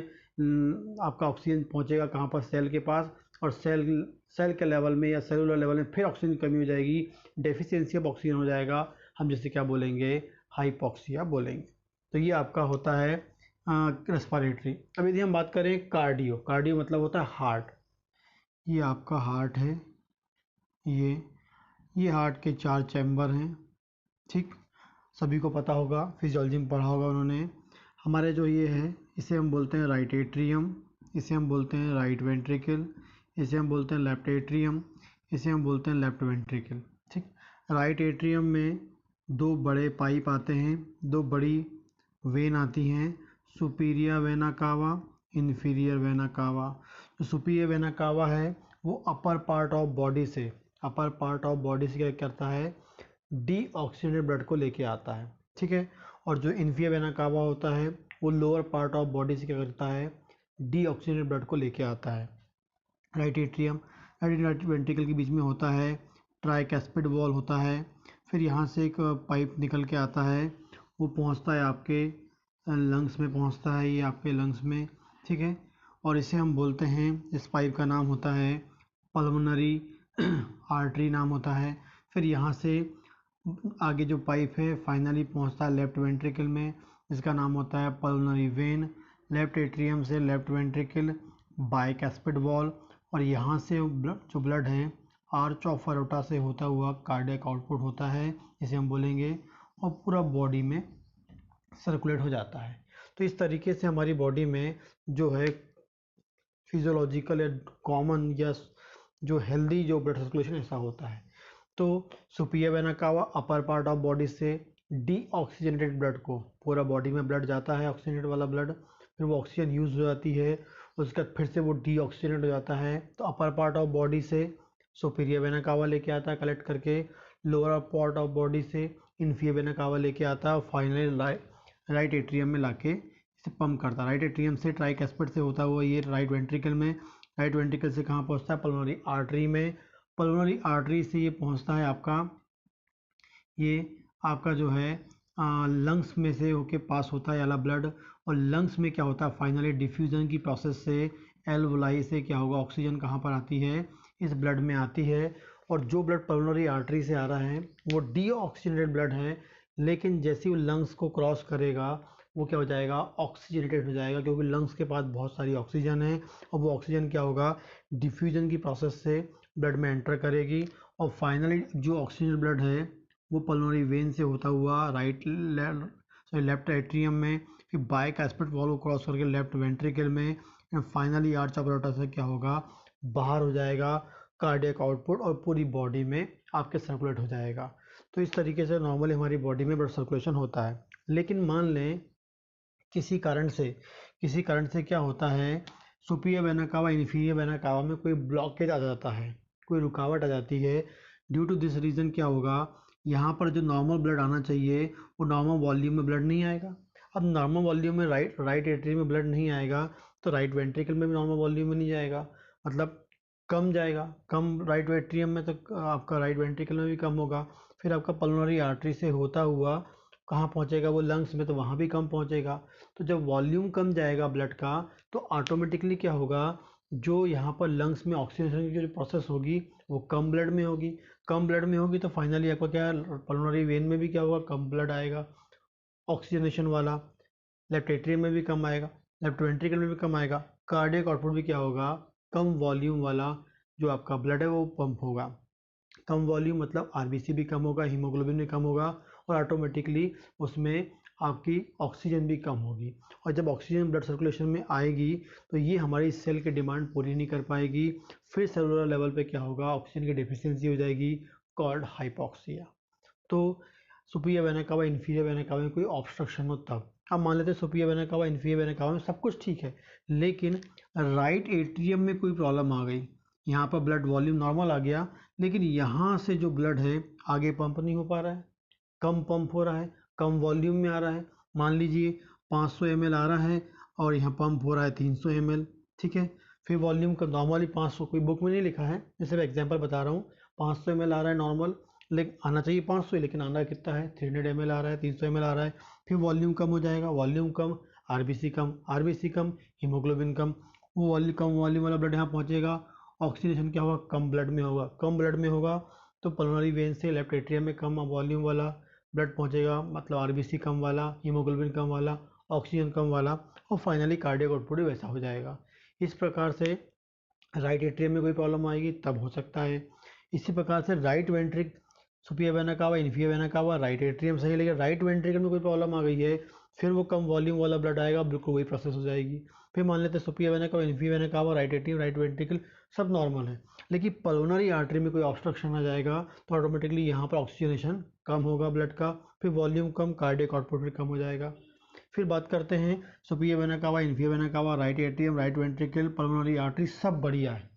आपका ऑक्सीजन पहुंचेगा कहाँ पर, सेल के पास, और सेल के लेवल में या सेलुलर लेवल में फिर ऑक्सीजन की कमी हो जाएगी, डेफिशिएंसी ऑफ ऑक्सीजन हो जाएगा, हम जिसे क्या बोलेंगे, हाइपोक्सिया बोलेंगे। तो ये आपका होता है रेस्पिरेटरी। अब यदि हम बात करें कार्डियो, कार्डियो मतलब होता है हार्ट। ये आपका हार्ट है, ये हार्ट के 4 चैम्बर हैं, ठीक, सभी को पता होगा, फिजियोलॉजी में पढ़ा होगा उन्होंने। हमारे जो ये है इसे हम बोलते हैं राइट एट्रियम, इसे हम बोलते हैं राइट वेंट्रिकल, इसे हम बोलते हैं लेफ्ट एट्रियम, इसे हम बोलते हैं लेफ्ट वेंट्रिकल, ठीक। राइट एट्रियम में 2 बड़े पाइप आते हैं, 2 बड़ी वेन आती हैं, superior vena cava, inferior vena कावा। जो सुपीरियर वेना कावा है वो अपर पार्ट ऑफ बॉडी से क्या करता है, डीऑक्सीजनेटेड ब्लड को लेके आता है, ठीक है। और जो इन्फीरियर वेना कावा होता है वो लोअर पार्ट ऑफ बॉडी से क्या करता है, डीऑक्सीजनेटेड ब्लड को लेके आता है। राइट एट्रियम, राइट वेंट्रिकल के बीच में होता है ट्राइकैस्पिड वॉल होता है, फिर यहाँ से एक पाइप निकल के आता है, वो पहुँचता है आपके लंग्स में, पहुँचता है ये आपके लंग्स में, ठीक है। और इसे हम बोलते हैं, इस पाइप का नाम होता है पल्मोनरी आर्टरी नाम होता है। फिर यहाँ से आगे जो पाइप है फाइनली पहुँचता है लेफ्ट वेंट्रिकल में, जिसका नाम होता है पल्मोनरी वेन। लेफ्ट एट्रियम से लेफ्ट वेंट्रिकल, बाइकैस्पिड वॉल, और यहाँ से जो ब्लड है आर्च ऑफ अरोटा से होता हुआ कार्डियक आउटपुट होता है, इसे हम बोलेंगे, और पूरा बॉडी में सर्कुलेट हो जाता है। तो इस तरीके से हमारी बॉडी में जो है फिजियोलॉजिकल या कॉमन या जो हेल्दी जो ब्लड सर्कुलेशन ऐसा होता है। तो सुपीरियर वेना कावा अपर पार्ट ऑफ बॉडी से डीऑक्सीजनेटेड ब्लड को, पूरा बॉडी में ब्लड जाता है ऑक्सीजनेटेड वाला ब्लड, फिर वो ऑक्सीजन यूज हो जाती है, उसके बाद फिर से वो डीऑक्सीजनेट हो जाता है, तो अपर पार्ट ऑफ बॉडी से सुपीरियर वेना कावा लेके आता है कलेक्ट करके, लोअर पार्ट ऑफ बॉडी से इन्फीरियर वेना कावा लेके आता है, और फाइनली राइट एट्रियम में लाके इसे पंप करता है। राइट एट्रियम से ट्राइकैस्पिड से होता हुआ ये राइट वेंट्रिकल में, राइट वेंट्रिकल से कहाँ पहुँचता है, पल्मोनरी आर्टरी में, पल्मोनरी आर्टरी से ये पहुँचता है आपका जो है लंग्स में से होके पास होता है वाला ब्लड, और लंग्स में क्या होता है फाइनली डिफ्यूजन की प्रोसेस से एल्वोलाई से क्या होगा, ऑक्सीजन कहाँ पर आती है, इस ब्लड में आती है। और जो ब्लड पल्मोनरी आर्टरी से आ रहा है वो डीऑक्सीजनेटेड ब्लड है, लेकिन जैसे ही वो लंग्स को क्रॉस करेगा वो क्या हो जाएगा, ऑक्सीजनेटेड हो जाएगा, क्योंकि लंग्स के पास बहुत सारी ऑक्सीजन है और वो ऑक्सीजन क्या होगा, डिफ्यूजन की प्रोसेस से ब्लड में एंटर करेगी और फाइनली जो ऑक्सीजन ब्लड है वो पल्मोनरी वेन से होता हुआ लेफ्ट एट्रियम में, फिर बाइकास्पिड वॉल्व को क्रॉस करके लेफ्ट वेंट्रिकल में, and finally arch of aorta से क्या होगा, बाहर हो जाएगा कार्डियक आउटपुट और पूरी बॉडी में आपके सर्कुलेट हो जाएगा। तो इस तरीके से नॉर्मली हमारी बॉडी में ब्लड सर्कुलेशन होता है। लेकिन मान लें किसी कारण से क्या होता है, superior vena cava inferior vena कावा में कोई ब्लॉकेज आ जाता है, कोई रुकावट आ जाती है। ड्यू टू दिस रीज़न क्या होगा, यहाँ पर जो नॉर्मल ब्लड आना चाहिए वो नॉर्मल वॉल्यूम में ब्लड नहीं आएगा। अब नॉर्मल वॉल्यूम में राइट एट्रियम में ब्लड नहीं आएगा तो राइट वेंट्रिकल में भी नॉर्मल वॉल्यूम में नहीं जाएगा, मतलब कम जाएगा, कम राइट एट्रियम में तो आपका राइट वेंट्रिकल में भी कम होगा। फिर आपका पल्मोनरी आर्टरी से होता हुआ कहाँ पहुँचेगा, वो लंग्स में, तो वहाँ भी कम पहुँचेगा। तो जब वॉल्यूम कम जाएगा ब्लड का तो ऑटोमेटिकली क्या होगा, जो यहाँ पर लंग्स में ऑक्सीजनेशन की जो प्रोसेस होगी वो कम ब्लड में होगी। कम ब्लड में होगी तो फाइनली आपका क्या, पल्मोनरी वेन में भी क्या होगा, कम ब्लड आएगा ऑक्सीजनेशन वाला, लेफ्ट एट्रियम में भी कम आएगा, लेफ्ट वेंट्रिकल में भी कम आएगा, कार्डियक आउटपुट भी क्या होगा, कम वॉल्यूम वाला जो आपका ब्लड है वो पंप होगा। कम वॉल्यूम मतलब आरबीसी भी कम होगा, हीमोग्लोबिन भी कम होगा और ऑटोमेटिकली उसमें आपकी ऑक्सीजन भी कम होगी। और जब ऑक्सीजन ब्लड सर्कुलेशन में आएगी तो ये हमारी सेल की डिमांड पूरी नहीं कर पाएगी, फिर सेलुलर लेवल पे क्या होगा, ऑक्सीजन की डेफिशिएंसी हो जाएगी, कॉल्ड हाइपोक्सिया। तो superior vena cava inferior vena कावा में कोई ऑब्स्ट्रक्शन हो तब। अब मान लेते हैं superior vena cava inferior vena कावा में सब कुछ ठीक है, लेकिन राइट एट्रियम में कोई प्रॉब्लम आ गई, यहाँ पर ब्लड वॉल्यूम नॉर्मल आ गया लेकिन यहाँ से जो ब्लड है आगे पंप नहीं हो पा रहा है, कम पंप हो रहा है, कम वॉल्यूम में आ रहा है। मान लीजिए 500 ml आ रहा है और यहाँ पंप हो रहा है 300 ml, ठीक है। फिर वॉल्यूम का नॉर्मली 500, कोई बुक में नहीं लिखा है, जैसे मैं एग्जांपल बता रहा हूँ, 500 ml आ रहा है नॉर्मल, लेकिन आना चाहिए 500 लेकिन आना कितना है, 300 ml आ रहा है, 300 ml आ रहा है। फिर वॉल्यूम कम हो जाएगा, वॉल्यूम कम, आरबीसी कम, हीमोग्लोबिन कम, वो वॉल्यूम कम वॉल्यूम वाला ब्लड यहाँ पहुँचेगा, ऑक्सीजनेशन क्या होगा, कम ब्लड में होगा, कम ब्लड में होगा तो पल्मोनरी वेन से लेफ्ट एट्रियम में कम वॉल्यूम वाला ब्लड पहुंचेगा, मतलब आरबीसी कम वाला, हीमोग्लोबिन कम वाला, ऑक्सीजन कम वाला, और फाइनली कार्डियक आउटपुट भी वैसा हो जाएगा। इस प्रकार से राइट एट्रियम में कोई प्रॉब्लम आएगी तब हो सकता है। इसी प्रकार से right ventricle, superior vena cava inferior vena cava, right atrium सही, लेकिन राइट वेंट्रिकल में कोई प्रॉब्लम आ गई है, फिर वो कम वॉल्यूम वाला ब्लड आएगा, बिल्कुल वही प्रोसेस हो जाएगी। फिर मान लेते हैं superior vena cava inferior vena cava, right atrium right ventricle सब नॉर्मल है, लेकिन पल्मोनरी आर्टरी में कोई ऑब्स्ट्रक्शन आ जाएगा तो ऑटोमेटिकली यहाँ पर ऑक्सीजनेशन कम होगा ब्लड का, फिर वॉल्यूम कम, कार्डियक आउटपुट भी कम हो जाएगा। फिर बात करते हैं superior vena cava inferior vena cava, right atrium right ventricle pulmonary artery सब बढ़िया है,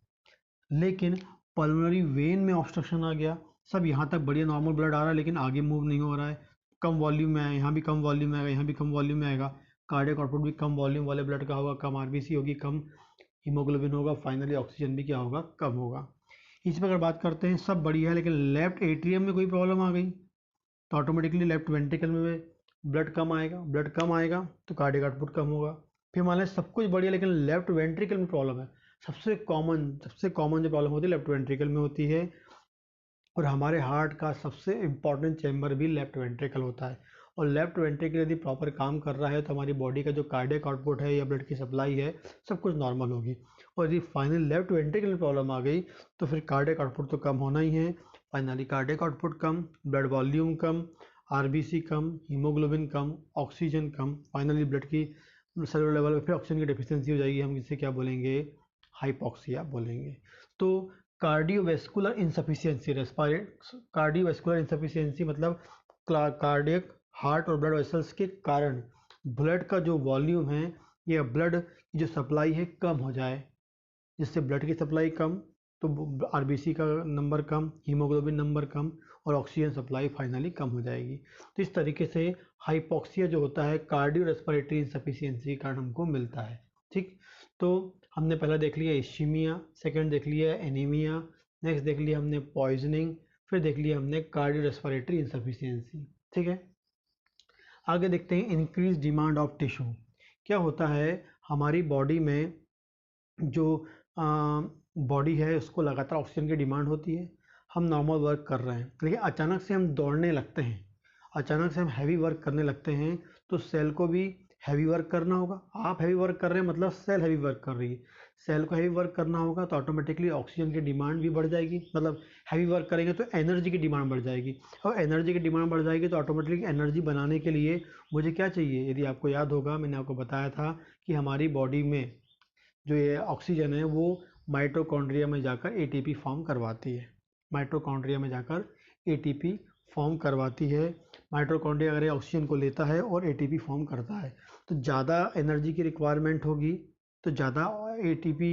लेकिन पल्मोनरी वेन में ऑब्स्ट्रक्शन आ गया, सब यहाँ तक बढ़िया नॉर्मल ब्लड आ रहा है लेकिन आगे मूव नहीं हो रहा है, कम वॉल्यूम में आया, यहाँ भी कम वॉल्यूम में आएगा, यहाँ भी कम वॉल्यूम में आएगा, कार्डियक आउटपुट भी कम वॉल्यूम वाले ब्लड का होगा, कम आरबीसी होगी, कम हीमोग्लोबिन होगा, फाइनली ऑक्सीजन भी क्या होगा, कम होगा। इसी पर अगर बात करते हैं सब बढ़िया है लेकिन लेफ्ट एट्रियम में कोई प्रॉब्लम आ गई तो ऑटोमेटिकली लेफ्ट वेंट्रिकल में ब्लड कम आएगा तो कार्डियक आउटपुट कम होगा। फिर मान लें सब कुछ बढ़िया लेकिन लेफ्ट वेंट्रिकल में प्रॉब्लम है, सबसे कॉमन जो प्रॉब्लम होती है लेफ्ट वेंट्रिकल में होती है, और हमारे हार्ट का सबसे इम्पॉर्टेंट चैम्बर भी लेफ्ट वेंट्रिकल होता है, और लेफ्ट वेंट्रिकल यदि प्रॉपर काम कर रहा है तो हमारी बॉडी का जो कार्डियक आउटपुट है या ब्लड की सप्लाई है सब कुछ नॉर्मल होगी। और यदि फाइनल लेफ्ट वेंट्रिकल में प्रॉब्लम आ गई तो फिर कार्डियक आउटपुट तो कम होना ही है, फाइनली कार्डियक आउटपुट कम, ब्लड वॉल्यूम कम, आरबीसी कम, हीमोग्लोबिन कम, ऑक्सीजन कम, फाइनली ब्लड की सेलुलर लेवल पे फिर ऑक्सीजन की डेफिशिएंसी हो जाएगी, हम इसे क्या बोलेंगे, हाइपोक्सिया बोलेंगे। तो कार्डियोवैस्कुलर इंसफिशियंसी, कार्डियोवैस्कुलर इंसफिशियंसी मतलब कार्डियक, हार्ट और ब्लड वेसल्स के कारण ब्लड का जो वॉल्यूम है या ब्लड की जो सप्लाई है कम हो जाए, जिससे ब्लड की सप्लाई कम तो आरबीसी का नंबर कम, हीमोग्लोबिन नंबर कम और ऑक्सीजन सप्लाई फाइनली कम हो जाएगी। तो इस तरीके से हाइपोक्सिया जो होता है कार्डियो रेस्पिरेटरी इंसफिशियंसी के कारण हमको मिलता है। ठीक, तो हमने पहला देख लिया इश्चीमिया, सेकंड देख लिया एनीमिया, नेक्स्ट देख लिया हमने पॉइजनिंग, फिर देख लिया हमने कार्डियो रेस्पिरेटरी इंसफिशियंसी। ठीक है, आगे देखते हैं इंक्रीज डिमांड ऑफ टिश्यू। क्या होता है हमारी बॉडी में, जो बॉडी है उसको लगातार ऑक्सीजन की डिमांड होती है, हम नॉर्मल वर्क कर रहे हैं लेकिन अचानक से हम दौड़ने लगते हैं, अचानक से हम हैवी वर्क करने लगते हैं तो सेल को भी हैवी वर्क करना होगा। आप हैवी वर्क कर रहे हैं मतलब सेल हैवी वर्क कर रही है। सेल को हैवी वर्क करना होगा तो ऑटोमेटिकली ऑक्सीजन की डिमांड भी बढ़ जाएगी, मतलब हैवी वर्क करेंगे तो एनर्जी की डिमांड बढ़ जाएगी, और एनर्जी की डिमांड बढ़ जाएगी तो ऑटोमेटिकली एनर्जी बनाने के लिए मुझे क्या चाहिए। यदि आपको याद होगा, मैंने आपको बताया था कि हमारी बॉडी में जो ये ऑक्सीजन है वो माइटोकॉन्ड्रिया में जाकर एटीपी फॉर्म करवाती है। माइटोकॉन्ड्रिया में जाकर एटीपी फॉर्म करवाती है। माइटोकॉन्ड्रिया अगर ऑक्सीजन को लेता है और एटीपी फॉर्म करता है तो ज़्यादा एनर्जी की रिक्वायरमेंट होगी, तो ज़्यादा एटीपी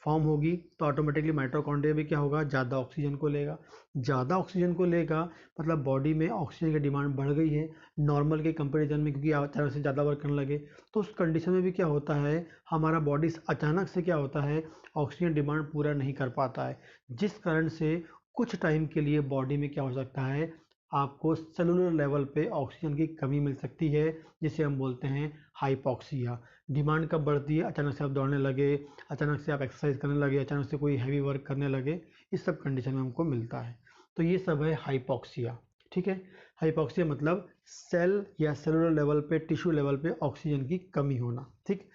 फॉर्म होगी तो ऑटोमेटिकली माइटोकॉन्ड्रिया भी क्या होगा, ज़्यादा ऑक्सीजन को लेगा। ज़्यादा ऑक्सीजन को लेगा मतलब बॉडी में ऑक्सीजन की डिमांड बढ़ गई है नॉर्मल के कंपैरिजन में, क्योंकि अचानक से ज़्यादा वर्क करने लगे। तो उस कंडीशन में भी क्या होता है, हमारा बॉडी अचानक से क्या होता है, ऑक्सीजन डिमांड पूरा नहीं कर पाता है, जिस कारण से कुछ टाइम के लिए बॉडी में क्या हो सकता है, आपको सेलुलर लेवल पे ऑक्सीजन की कमी मिल सकती है, जिसे हम बोलते हैं हाइपॉक्सिया। डिमांड कब बढ़ती है, अचानक से आप दौड़ने लगे, अचानक से आप एक्सरसाइज करने लगे, अचानक से कोई हैवी वर्क करने लगे, इस सब कंडीशन में हमको मिलता है। तो ये सब है हाइपॉक्सिया। ठीक है, हाइपॉक्सिया मतलब सेल या सेलुलर लेवल पे, टिश्यू लेवल पे ऑक्सीजन की कमी होना। ठीक,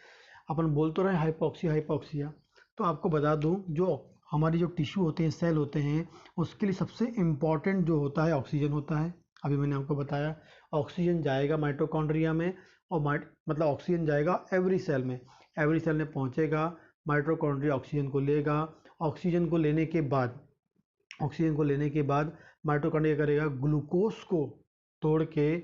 अपन बोल तो रहे हाइपॉक्सिया हाइपॉक्सिया, तो आपको बता दूं जो हमारी जो टिश्यू होते हैं, सेल होते हैं, उसके लिए सबसे इम्पॉर्टेंट जो होता है ऑक्सीजन होता है। अभी मैंने आपको बताया ऑक्सीजन जाएगा माइटोकॉन्ड्रिया में, और मतलब ऑक्सीजन जाएगा एवरी सेल में, एवरी सेल में पहुंचेगा, माइटोकॉन्ड्रिया ऑक्सीजन को लेगा। ऑक्सीजन को लेने के बाद ऑक्सीजन को लेने के बाद माइटोकॉन्ड्रिया करेगा, ग्लूकोज को तोड़ के,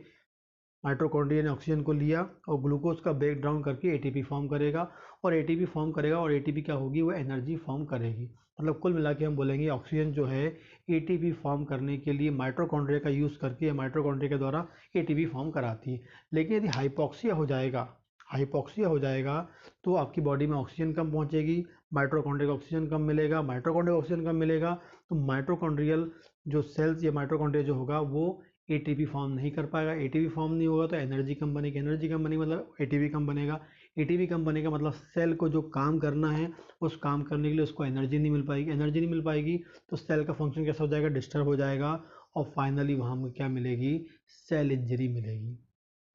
माइटोकॉन्ड्रिया ने ऑक्सीजन को लिया और ग्लूकोज का ब्रेक डाउन करके एटीपी फॉर्म करेगा, और एटीपी फॉर्म करेगा और एटीपी क्या होगी, वो एनर्जी फॉर्म करेगी। मतलब कुल मिला के हम बोलेंगे ऑक्सीजन जो है एटीपी फॉर्म करने के लिए माइटोकॉन्ड्रिया का यूज़ करके या माइटोकॉन्ड्रिया के द्वारा एटीपी फॉर्म कराती है। लेकिन यदि हाइपॉक्सिया हो जाएगा तो आपकी बॉडी में ऑक्सीजन कम पहुंचेगी, माइटोकॉन्ड्रिया को ऑक्सीजन कम मिलेगा, माइटोकॉन्ड्रिया को ऑक्सीजन कम मिलेगा तो माइटोकॉन्ड्रियल जो सेल्स या माइटोकॉन्ड्रिया जो होगा वो एटीपी फॉर्म नहीं कर पाएगा। एटीपी फॉर्म नहीं होगा तो एनर्जी कम बनेगी, एनर्जी कम बनेगी मतलब एटीपी कम बनेगा, एटीपी कम बनेगा मतलब सेल को जो काम करना है उस काम करने के लिए उसको एनर्जी नहीं मिल पाएगी, एनर्जी नहीं मिल पाएगी तो सेल का फंक्शन कैसा हो जाएगा, डिस्टर्ब हो जाएगा, और फाइनली वहाँ में क्या मिलेगी, सेल इंजरी मिलेगी।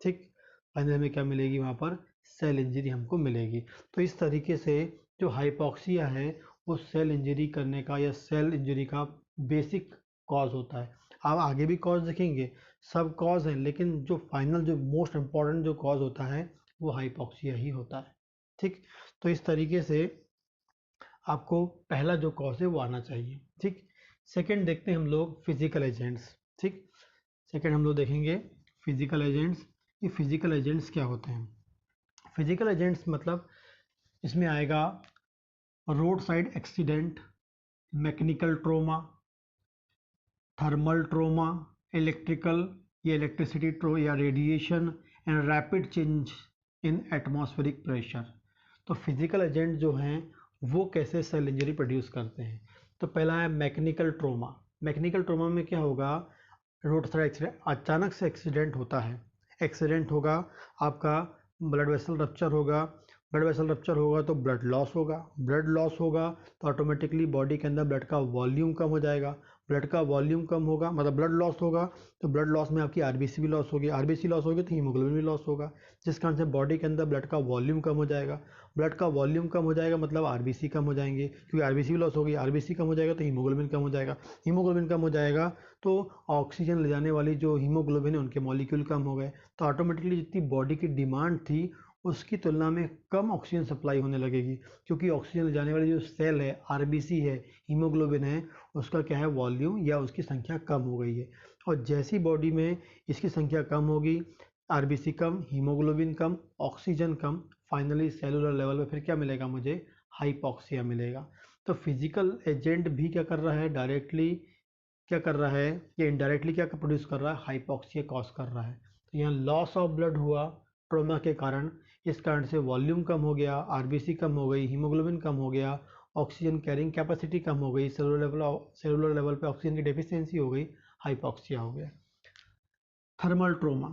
ठीक, फाइनल में क्या मिलेगी, वहाँ पर सेल इंजरी हमको मिलेगी। तो इस तरीके से जो हाइपॉक्सिया है वो सेल इंजरी करने का या सेल इंजरी का बेसिक कॉज होता है। आप आगे भी कॉज देखेंगे, सब कॉज हैं, लेकिन जो फाइनल जो मोस्ट इम्पॉर्टेंट जो कॉज होता है वो हाइपॉक्सिया ही होता है। ठीक, तो इस तरीके से आपको पहला जो कॉज है वो आना चाहिए। ठीक, सेकंड देखते हैं हम लोग फिजिकल एजेंट्स। ठीक, सेकंड हम लोग देखेंगे फिजिकल एजेंट्स। ये फिजिकल एजेंट्स क्या होते हैं, फिजिकल एजेंट्स मतलब इसमें आएगा road side accident, mechanical trauma, thermal trauma, electrical या इलेक्ट्रिसिटी या radiation, and rapid change in atmospheric pressure. तो फिजिकल एजेंट जो हैं वो कैसे सेल इंजरी प्रोड्यूस करते हैं। तो पहला है मैकेनिकल ट्रोमा। मैकेनिकल ट्रोमा में क्या होगा, रोड साइड एक्सीडेंट, अचानक से एक्सीडेंट होता है, एक्सीडेंट होगा, आपका ब्लड वेसल रप्चर होगा, ब्लड वेसल रप्चर होगा तो ब्लड लॉस होगा, ब्लड लॉस होगा तो ऑटोमेटिकली बॉडी के अंदर ब्लड का वॉल्यूम कम हो जाएगा, ब्लड का वॉल्यूम कम होगा मतलब ब्लड लॉस होगा, तो ब्लड लॉस में आपकी आरबीसी भी लॉस होगी, आरबीसी लॉस होगी तो हीमोग्लोबिन भी लॉस होगा, जिस कारण से बॉडी के अंदर ब्लड का वॉल्यूम कम हो जाएगा, ब्लड का वॉल्यूम कम हो जाएगा मतलब आरबीसी कम हो जाएंगे, क्योंकि आरबीसी भी लॉस होगी, आरबीसी कम हो जाएगा तो हीमोग्लोबिन कम हो जाएगा, हीमोग्लोबिन कम हो जाएगा तो ऑक्सीजन ले जाने वाली जो हीमोग्लोबिन है उनके मॉलिक्यूल कम हो गए, तो ऑटोमेटिकली जितनी बॉडी की डिमांड थी उसकी तुलना में कम ऑक्सीजन सप्लाई होने लगेगी, क्योंकि ऑक्सीजन ले जाने वाली जो सेल है, आरबीसी है, हीमोग्लोबिन है, उसका क्या है, वॉल्यूम या उसकी संख्या कम हो गई है। और जैसी बॉडी में इसकी संख्या कम होगी, आरबीसी कम, हीमोग्लोबिन कम, ऑक्सीजन कम, फाइनली सेलुलर लेवल पे फिर क्या मिलेगा मुझे, हाइपॉक्सिया मिलेगा। तो फिजिकल एजेंट भी क्या कर रहा है, डायरेक्टली क्या कर रहा है या इनडायरेक्टली क्या प्रोड्यूस कर रहा है, हाइपॉक्सिया कॉज कर रहा है। तो यहाँ लॉस ऑफ ब्लड हुआ ट्रोमा के कारण, इस कारण से वॉल्यूम कम हो गया, आरबीसी कम हो गई, हीमोग्लोबिन कम हो गया, ऑक्सीजन कैरिंग कैपेसिटी कम हो गई, सेलुलर लेवल पे ऑक्सीजन की डेफिशिएंसी हो गई, हाइपॉक्सिया हो गया। थर्मल ट्रोमा,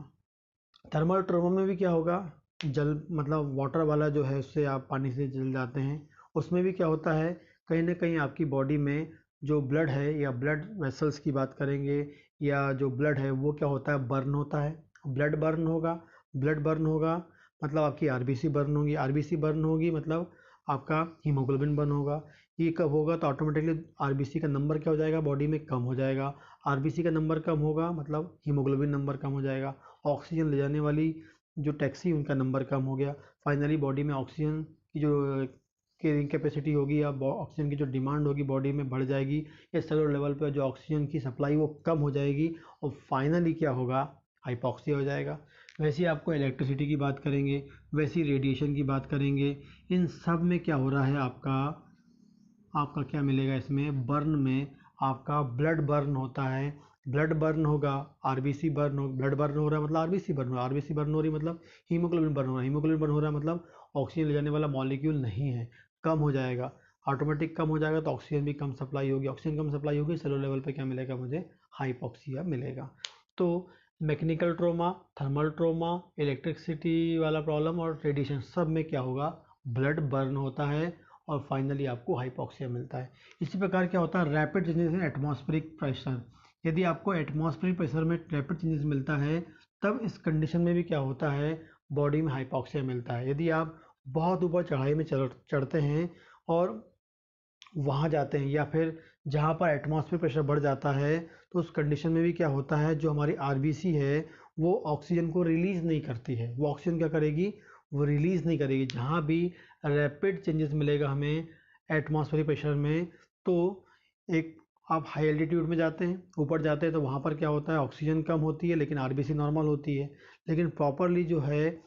थर्मल ट्रोमा में भी क्या होगा, जल मतलब वाटर वाला जो है उससे आप पानी से जल जाते हैं, उसमें भी क्या होता है, कहीं ना कहीं आपकी बॉडी में जो ब्लड है या ब्लड वेसल्स की बात करेंगे, या जो ब्लड है वो क्या होता है, बर्न होता है, ब्लड बर्न होगा, ब्लड बर्न होगा मतलब आपकी आरबीसी बर्न होगी, आरबीसी बर्न होगी मतलब आपका हीमोग्लोबिन बर्न होगा। ये कब होगा? तो ऑटोमेटिकली आरबीसी का नंबर क्या हो जाएगा बॉडी में? कम हो जाएगा। आरबीसी का नंबर कम होगा मतलब हीमोग्लोबिन नंबर कम हो जाएगा। ऑक्सीजन ले जाने वाली जो टैक्सी उनका नंबर कम हो गया। फाइनली बॉडी में ऑक्सीजन की जो कैरिंग कैपेसिटी होगी या ऑक्सीजन की जो डिमांड होगी बॉडी में बढ़ जाएगी, या सेलुलर लेवल पर जो ऑक्सीजन की सप्लाई वो कम हो जाएगी, और फाइनली क्या होगा? हाइपॉक्सिया हो जाएगा। वैसे ही आपको इलेक्ट्रिसिटी की बात करेंगे, वैसे ही रेडिएशन की बात करेंगे। इन सब में क्या हो रहा है? आपका क्या मिलेगा इसमें? बर्न में आपका ब्लड बर्न होता है। ब्लड बर्न होगा, आरबीसी बर्न हो, ब्लड बर्न हो रहा है मतलब आरबीसी बर्न हो रहा है, आरबीसी बर्न हो रही मतलब हीमोग्लोबिन बर्न हो रहा है, हीमोग्लोबिन बर्न हो रहा है मतलब ऑक्सीजन ले जाने वाला मॉलिक्यूल नहीं है, कम हो जाएगा। ऑटोमेटिक कम हो जाएगा तो ऑक्सीजन भी कम सप्लाई होगी, ऑक्सीजन कम सप्लाई होगी, सेलुलर लेवल पे क्या मिलेगा मुझे? हाइपॉक्सिया मिलेगा। तो mechanical trauma, thermal trauma, electricity वाला प्रॉब्लम और रेडिएशन, सब में क्या होगा? ब्लड बर्न होता है और फाइनली आपको हाइपॉक्सिया मिलता है। इसी प्रकार क्या होता है? Rapid changes in atmospheric pressure. यदि आपको एटमॉस्फेरिक प्रेशर में रैपिड चेंजेस मिलता है, तब इस कंडीशन में भी क्या होता है? बॉडी में हाइपॉक्सिया मिलता है। यदि आप बहुत ऊपर चढ़ाई में चढ़ते हैं और वहाँ जाते हैं, या फिर जहाँ पर एटमॉस्फेरिक प्रेशर बढ़ जाता है, तो उस कंडीशन में भी क्या होता है? जो हमारी आरबीसी है वो ऑक्सीजन को रिलीज़ नहीं करती है। वो ऑक्सीजन क्या करेगी? वो रिलीज़ नहीं करेगी। जहाँ भी रैपिड चेंजेस मिलेगा हमें एटमॉस्फेरिक प्रेशर में, तो एक आप हाई एल्टीट्यूड में जाते हैं, ऊपर जाते हैं, तो वहाँ पर क्या होता है? ऑक्सीजन कम होती है लेकिन आरबीसी नॉर्मल होती है। लेकिन प्रॉपरली जो है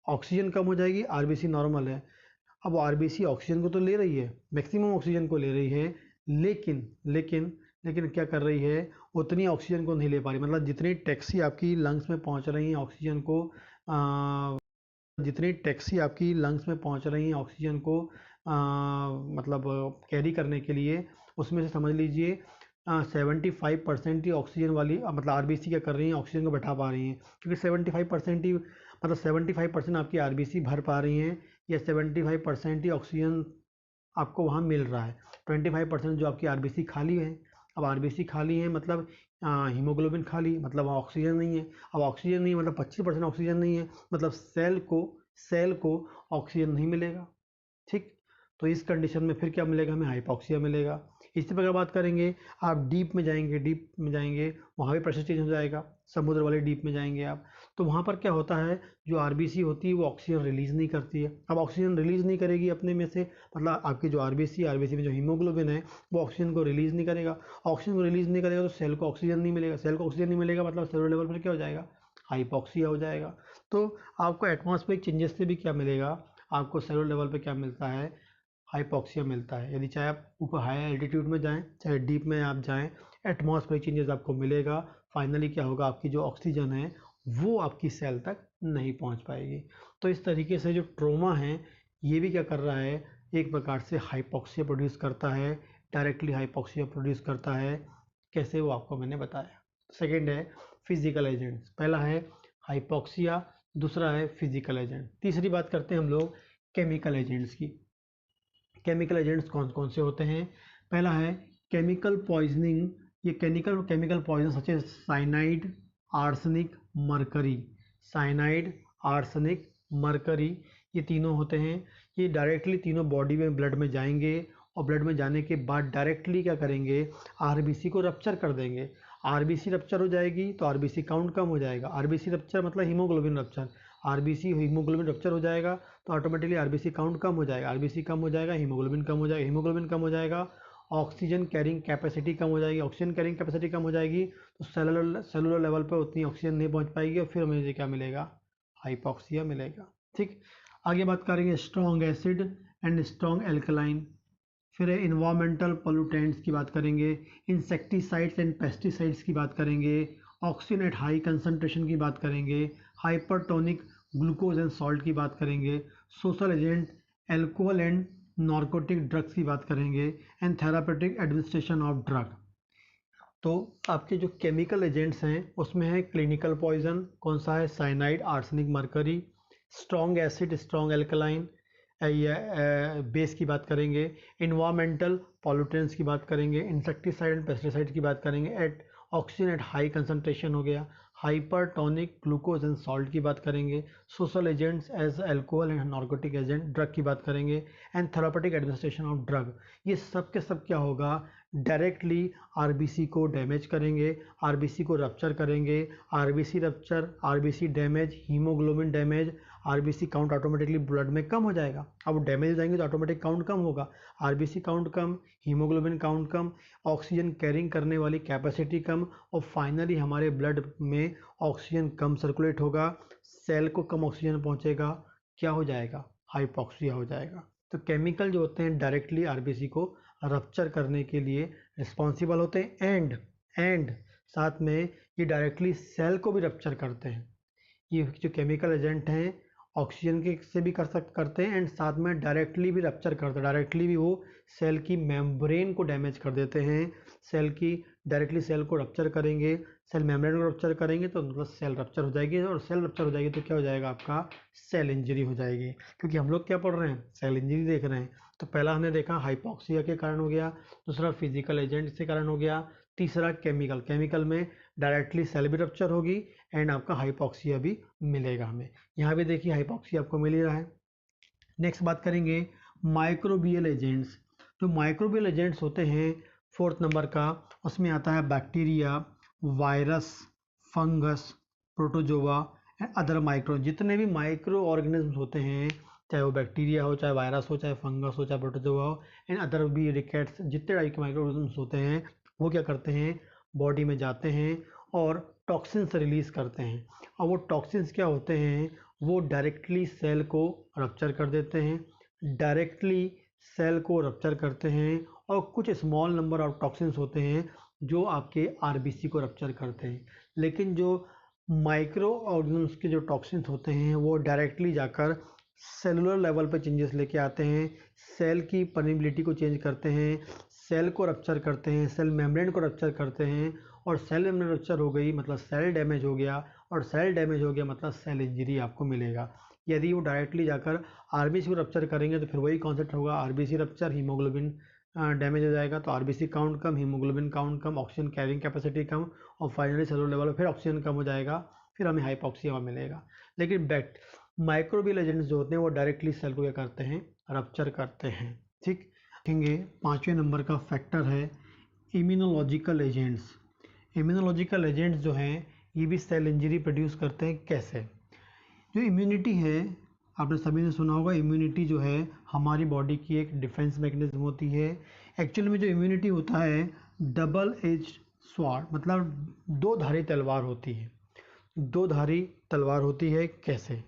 ऑक्सीजन कम हो जाएगी, आरबीसी नॉर्मल है। अब आरबीसी ऑक्सीजन को तो ले रही है, मैक्सिमम ऑक्सीजन को ले रही है, लेकिन लेकिन लेकिन क्या कर रही है? उतनी ऑक्सीजन को नहीं ले पा रही। मतलब जितनी टैक्सी आपकी लंग्स में पहुंच रही है ऑक्सीजन को, जितनी टैक्सी आपकी लंग्स में पहुंच रही है ऑक्सीजन को मतलब कैरी करने के लिए, उसमें से समझ लीजिए 75% ही ऑक्सीजन वाली मतलब आरबीसी क्या कर रही है? ऑक्सीजन को बैठा पा रही हैं, क्योंकि 75% ही मतलब 75% आपकी आरबीसी भर पा रही हैं, या 75% ही ऑक्सीजन आपको वहाँ मिल रहा है। 25% जो आपकी आरबीसी खाली है। अब आरबीसी खाली है मतलब हीमोग्लोबिन खाली, मतलब वहाँ ऑक्सीजन नहीं है। अब ऑक्सीजन नहीं है मतलब 25% ऑक्सीजन नहीं है, मतलब सेल को ऑक्सीजन नहीं मिलेगा। ठीक, तो इस कंडीशन में फिर क्या मिलेगा हमें? हाइपॉक्सिया मिलेगा। इसी प्रकार बात करेंगे, आप डीप में जाएंगे, वहाँ भी प्रेशर चेंज हो जाएगा। समुद्र वाले डीप में जाएंगे आप, तो वहाँ पर क्या होता है? जो आरबीसी होती है वो ऑक्सीजन रिलीज नहीं करती है। अब ऑक्सीजन रिलीज नहीं करेगी अपने में से, मतलब आपकी जो आरबीसी में जो हीमोग्लोबिन है वो ऑक्सीजन को रिलीज नहीं करेगा। ऑक्सीजन को रिलीज नहीं करेगा तो सेल को ऑक्सीजन नहीं मिलेगा, सेल को ऑक्सीजन नहीं मिलेगा मतलब सेलुलर लेवल पर क्या हो जाएगा? हाइपॉक्सिया हो जाएगा। तो आपको एटमॉस्फेरिक चेंजेस से भी क्या मिलेगा? आपको सेलुलर लेवल पे क्या मिलता है? हाइपॉक्सिया मिलता है। यदि चाहे आप ऊपर हाई एल्टीट्यूड में जाएं, चाहे डीप में आप जाएं, एटमॉस्फेरिक चेंजेस आपको मिलेगा। फाइनली क्या होगा? आपकी जो ऑक्सीजन है वो आपकी सेल तक नहीं पहुंच पाएगी। तो इस तरीके से जो ट्रोमा है ये भी क्या कर रहा है? एक प्रकार से हाइपॉक्सिया प्रोड्यूस करता है, डायरेक्टली हाइपॉक्सिया प्रोड्यूस करता है। कैसे? वो आपको मैंने बताया। सेकेंड है फिजिकल एजेंट्स। पहला है हाइपॉक्सिया, दूसरा है फिजिकल एजेंट। तीसरी बात करते हैं हम लोग केमिकल एजेंट्स की। केमिकल एजेंट्स कौन कौन से होते हैं? पहला है केमिकल पॉइजनिंग। ये chemical poison such as cyanide, arsenic, mercury. Cyanide, arsenic, mercury, ये तीनों होते हैं। ये डायरेक्टली तीनों बॉडी में ब्लड में जाएंगे, और ब्लड में जाने के बाद डायरेक्टली क्या करेंगे? आरबीसी को रप्चर कर देंगे। आरबीसी रप्चर हो जाएगी तो आरबीसी काउंट कम हो जाएगा। आरबीसी रप्चर मतलब haemoglobin rupture. RBC haemoglobin rupture हो जाएगा तो ऑटोमेटिकली आरबीसी काउंट कम हो जाएगा, आरबीसी कम हो जाएगा, हीमोग्लोबिन कम हो जाएगा, हीमोग्लोबिन कम हो जाएगा, ऑक्सीजन कैरिंग कैपेसिटी कम हो जाएगी, ऑक्सीजन कैरिंग कैपेसिटी कम हो जाएगी, तो सेलुलर लेवल पर उतनी ऑक्सीजन नहीं पहुंच पाएगी, और फिर मुझे क्या मिलेगा? हाइपॉक्सिया मिलेगा। ठीक, आगे बात करेंगे strong acid and strong alkaline. फिर इन्वायरमेंटल पोल्यूटेंट्स की बात करेंगे, इंसेक्टिसाइड्स एंड पेस्टिसाइड्स की बात करेंगे, ऑक्सीजन एट हाई कंसंट्रेशन की बात करेंगे, हाइपरटोनिक ग्लूकोज एंड सॉल्ट की बात करेंगे, social agent, alcohol and narcotic drugs की बात करेंगे, and therapeutic administration of drug. तो आपके जो केमिकल एजेंट्स हैं उसमें है क्लिनिकल पॉइजन, कौन सा है? Cyanide, arsenic, mercury. Strong acid, strong alkaline, base की बात करेंगे। इन्वायरमेंटल पॉल्यूटेंट्स की बात करेंगे, इंसेक्टिसाइड एंड पेस्टिसाइड की बात करेंगे। At oxygen at high concentration हो गया, हाइपरटोनिक ग्लूकोज एंड सॉल्ट की बात करेंगे, social agents as alcohol and narcotic agent drug की बात करेंगे, and therapeutic administration of drug. ये सब के सब क्या होगा, डायरेक्टली आरबीसी को डैमेज करेंगे, आरबीसी को रप्चर करेंगे, RBC rupture, RBC damage, haemoglobin damage, RBC count automatically blood में कम हो जाएगा। अब डैमेज हो जाएंगे तो ऑटोमेटिक काउंट कम होगा, आरबीसी काउंट कम, हीमोग्लोबिन काउंट कम, ऑक्सीजन कैरिंग करने वाली कैपेसिटी कम, और फाइनली हमारे ब्लड में ऑक्सीजन कम सर्कुलेट होगा, सेल को कम ऑक्सीजन पहुंचेगा, क्या हो जाएगा, हाइपॉक्सिया हो जाएगा। तो केमिकल जो होते हैं डायरेक्टली आरबीसी को रप्चर करने के लिए रिस्पॉन्सिबल होते हैं, एंड साथ में ये डायरेक्टली सेल को भी रप्चर करते हैं। ये जो केमिकल एजेंट हैं ऑक्सीजन के से भी करते हैं, एंड साथ में डायरेक्टली भी रप्चर करते हैं, डायरेक्टली भी वो सेल की मेम्ब्रेन को डैमेज कर देते हैं। सेल की डायरेक्टली सेल को रप्चर करेंगे, सेल मेम्ब्रेन को रप्चर करेंगे तो मतलब सेल रप्चर हो जाएगी, और सेल रप्चर हो जाएगी तो क्या हो जाएगा, आपका सेल इंजरी हो जाएगी। क्योंकि हम लोग क्या पढ़ रहे हैं, सेल इंजरी देख रहे हैं। तो पहला हमने देखा हाइपॉक्सिया के कारण हो गया, दूसरा फिजिकल एजेंट के कारण हो गया, तीसरा केमिकल में डायरेक्टली सेल भी रप्चर होगी एंड आपका हाइपॉक्सिया भी मिलेगा हमें। यहाँ भी देखिए हाइपॉक्सिया आपको मिल ही रहा है। नेक्स्ट बात करेंगे माइक्रोबियल एजेंट्स। जो माइक्रोबियल एजेंट्स होते हैं फोर्थ नंबर का, उसमें आता है bacteria, virus, fungus, protozoa and other micro. जितने भी माइक्रो ऑर्गेनिज्म होते हैं, चाहे वो बैक्टीरिया हो, चाहे वायरस हो, चाहे फंगस हो, चाहे प्रोटोजोआ हो, एंड अदर भी रिकेट्स, जितने टाइप के माइक्रो ऑर्गेनिज्म होते हैं वो क्या करते हैं, बॉडी में जाते हैं और टॉक्सिन्स रिलीज करते हैं। और वो टॉक्सिन्स क्या होते हैं, वो डायरेक्टली सेल को रप्चर कर देते हैं, डायरेक्टली सेल को रप्चर करते हैं, और कुछ स्मॉल नंबर ऑफ टॉक्सिन्स होते हैं जो आपके आरबीसी को रप्चर करते हैं। लेकिन जो माइक्रो ऑर्गेनिज्म के जो टॉक्सिन्स होते हैं वो डायरेक्टली जाकर सेलुलर लेवल पे चेंजेस लेके आते हैं, सेल की परमिबिलिटी को चेंज करते हैं, सेल को रप्चर करते हैं, सेल मेम्ब्रेन को रप्चर करते हैं, और सेल मेम्ब्रेन रप्चर हो गई मतलब सेल डैमेज हो गया, और सेल डैमेज हो गया मतलब सेल इंजरी आपको मिलेगा। यदि वो डायरेक्टली जाकर आरबीसी को रप्चर करेंगे तो फिर वही कॉन्सेप्ट होगा, आरबीसी रप्चर, हीमोग्लोबिन डैमेज हो जाएगा, तो आरबीसी काउंट कम, हीमोग्लोबिन काउंट कम, ऑक्सीजन कैरिंग कैपेसिटी कम, और फाइनली सेलुलर लेवल पर फिर ऑक्सीजन कम हो जाएगा, फिर हमें हाइपॉक्सिया मिलेगा। लेकिन माइक्रोबियल एजेंट्स जो होते हैं वो डायरेक्टली सेल को क्या करते हैं, रप्चर करते हैं। ठीक, देखेंगे 5वें नंबर का फैक्टर है इम्यूनोलॉजिकल एजेंट्स। इम्यूनोलॉजिकल एजेंट्स जो हैं ये भी सेल इंजरी प्रोड्यूस करते हैं। कैसे, जो इम्यूनिटी है, आपने सभी ने सुना होगा, इम्यूनिटी जो है हमारी बॉडी की एक डिफेंस मैकेनिज्म होती है। एक्चुअल में जो इम्यूनिटी होता है डबल एज स्वॉर्ड, मतलब दो धारी तलवार होती है, दो धारी तलवार होती है। कैसे,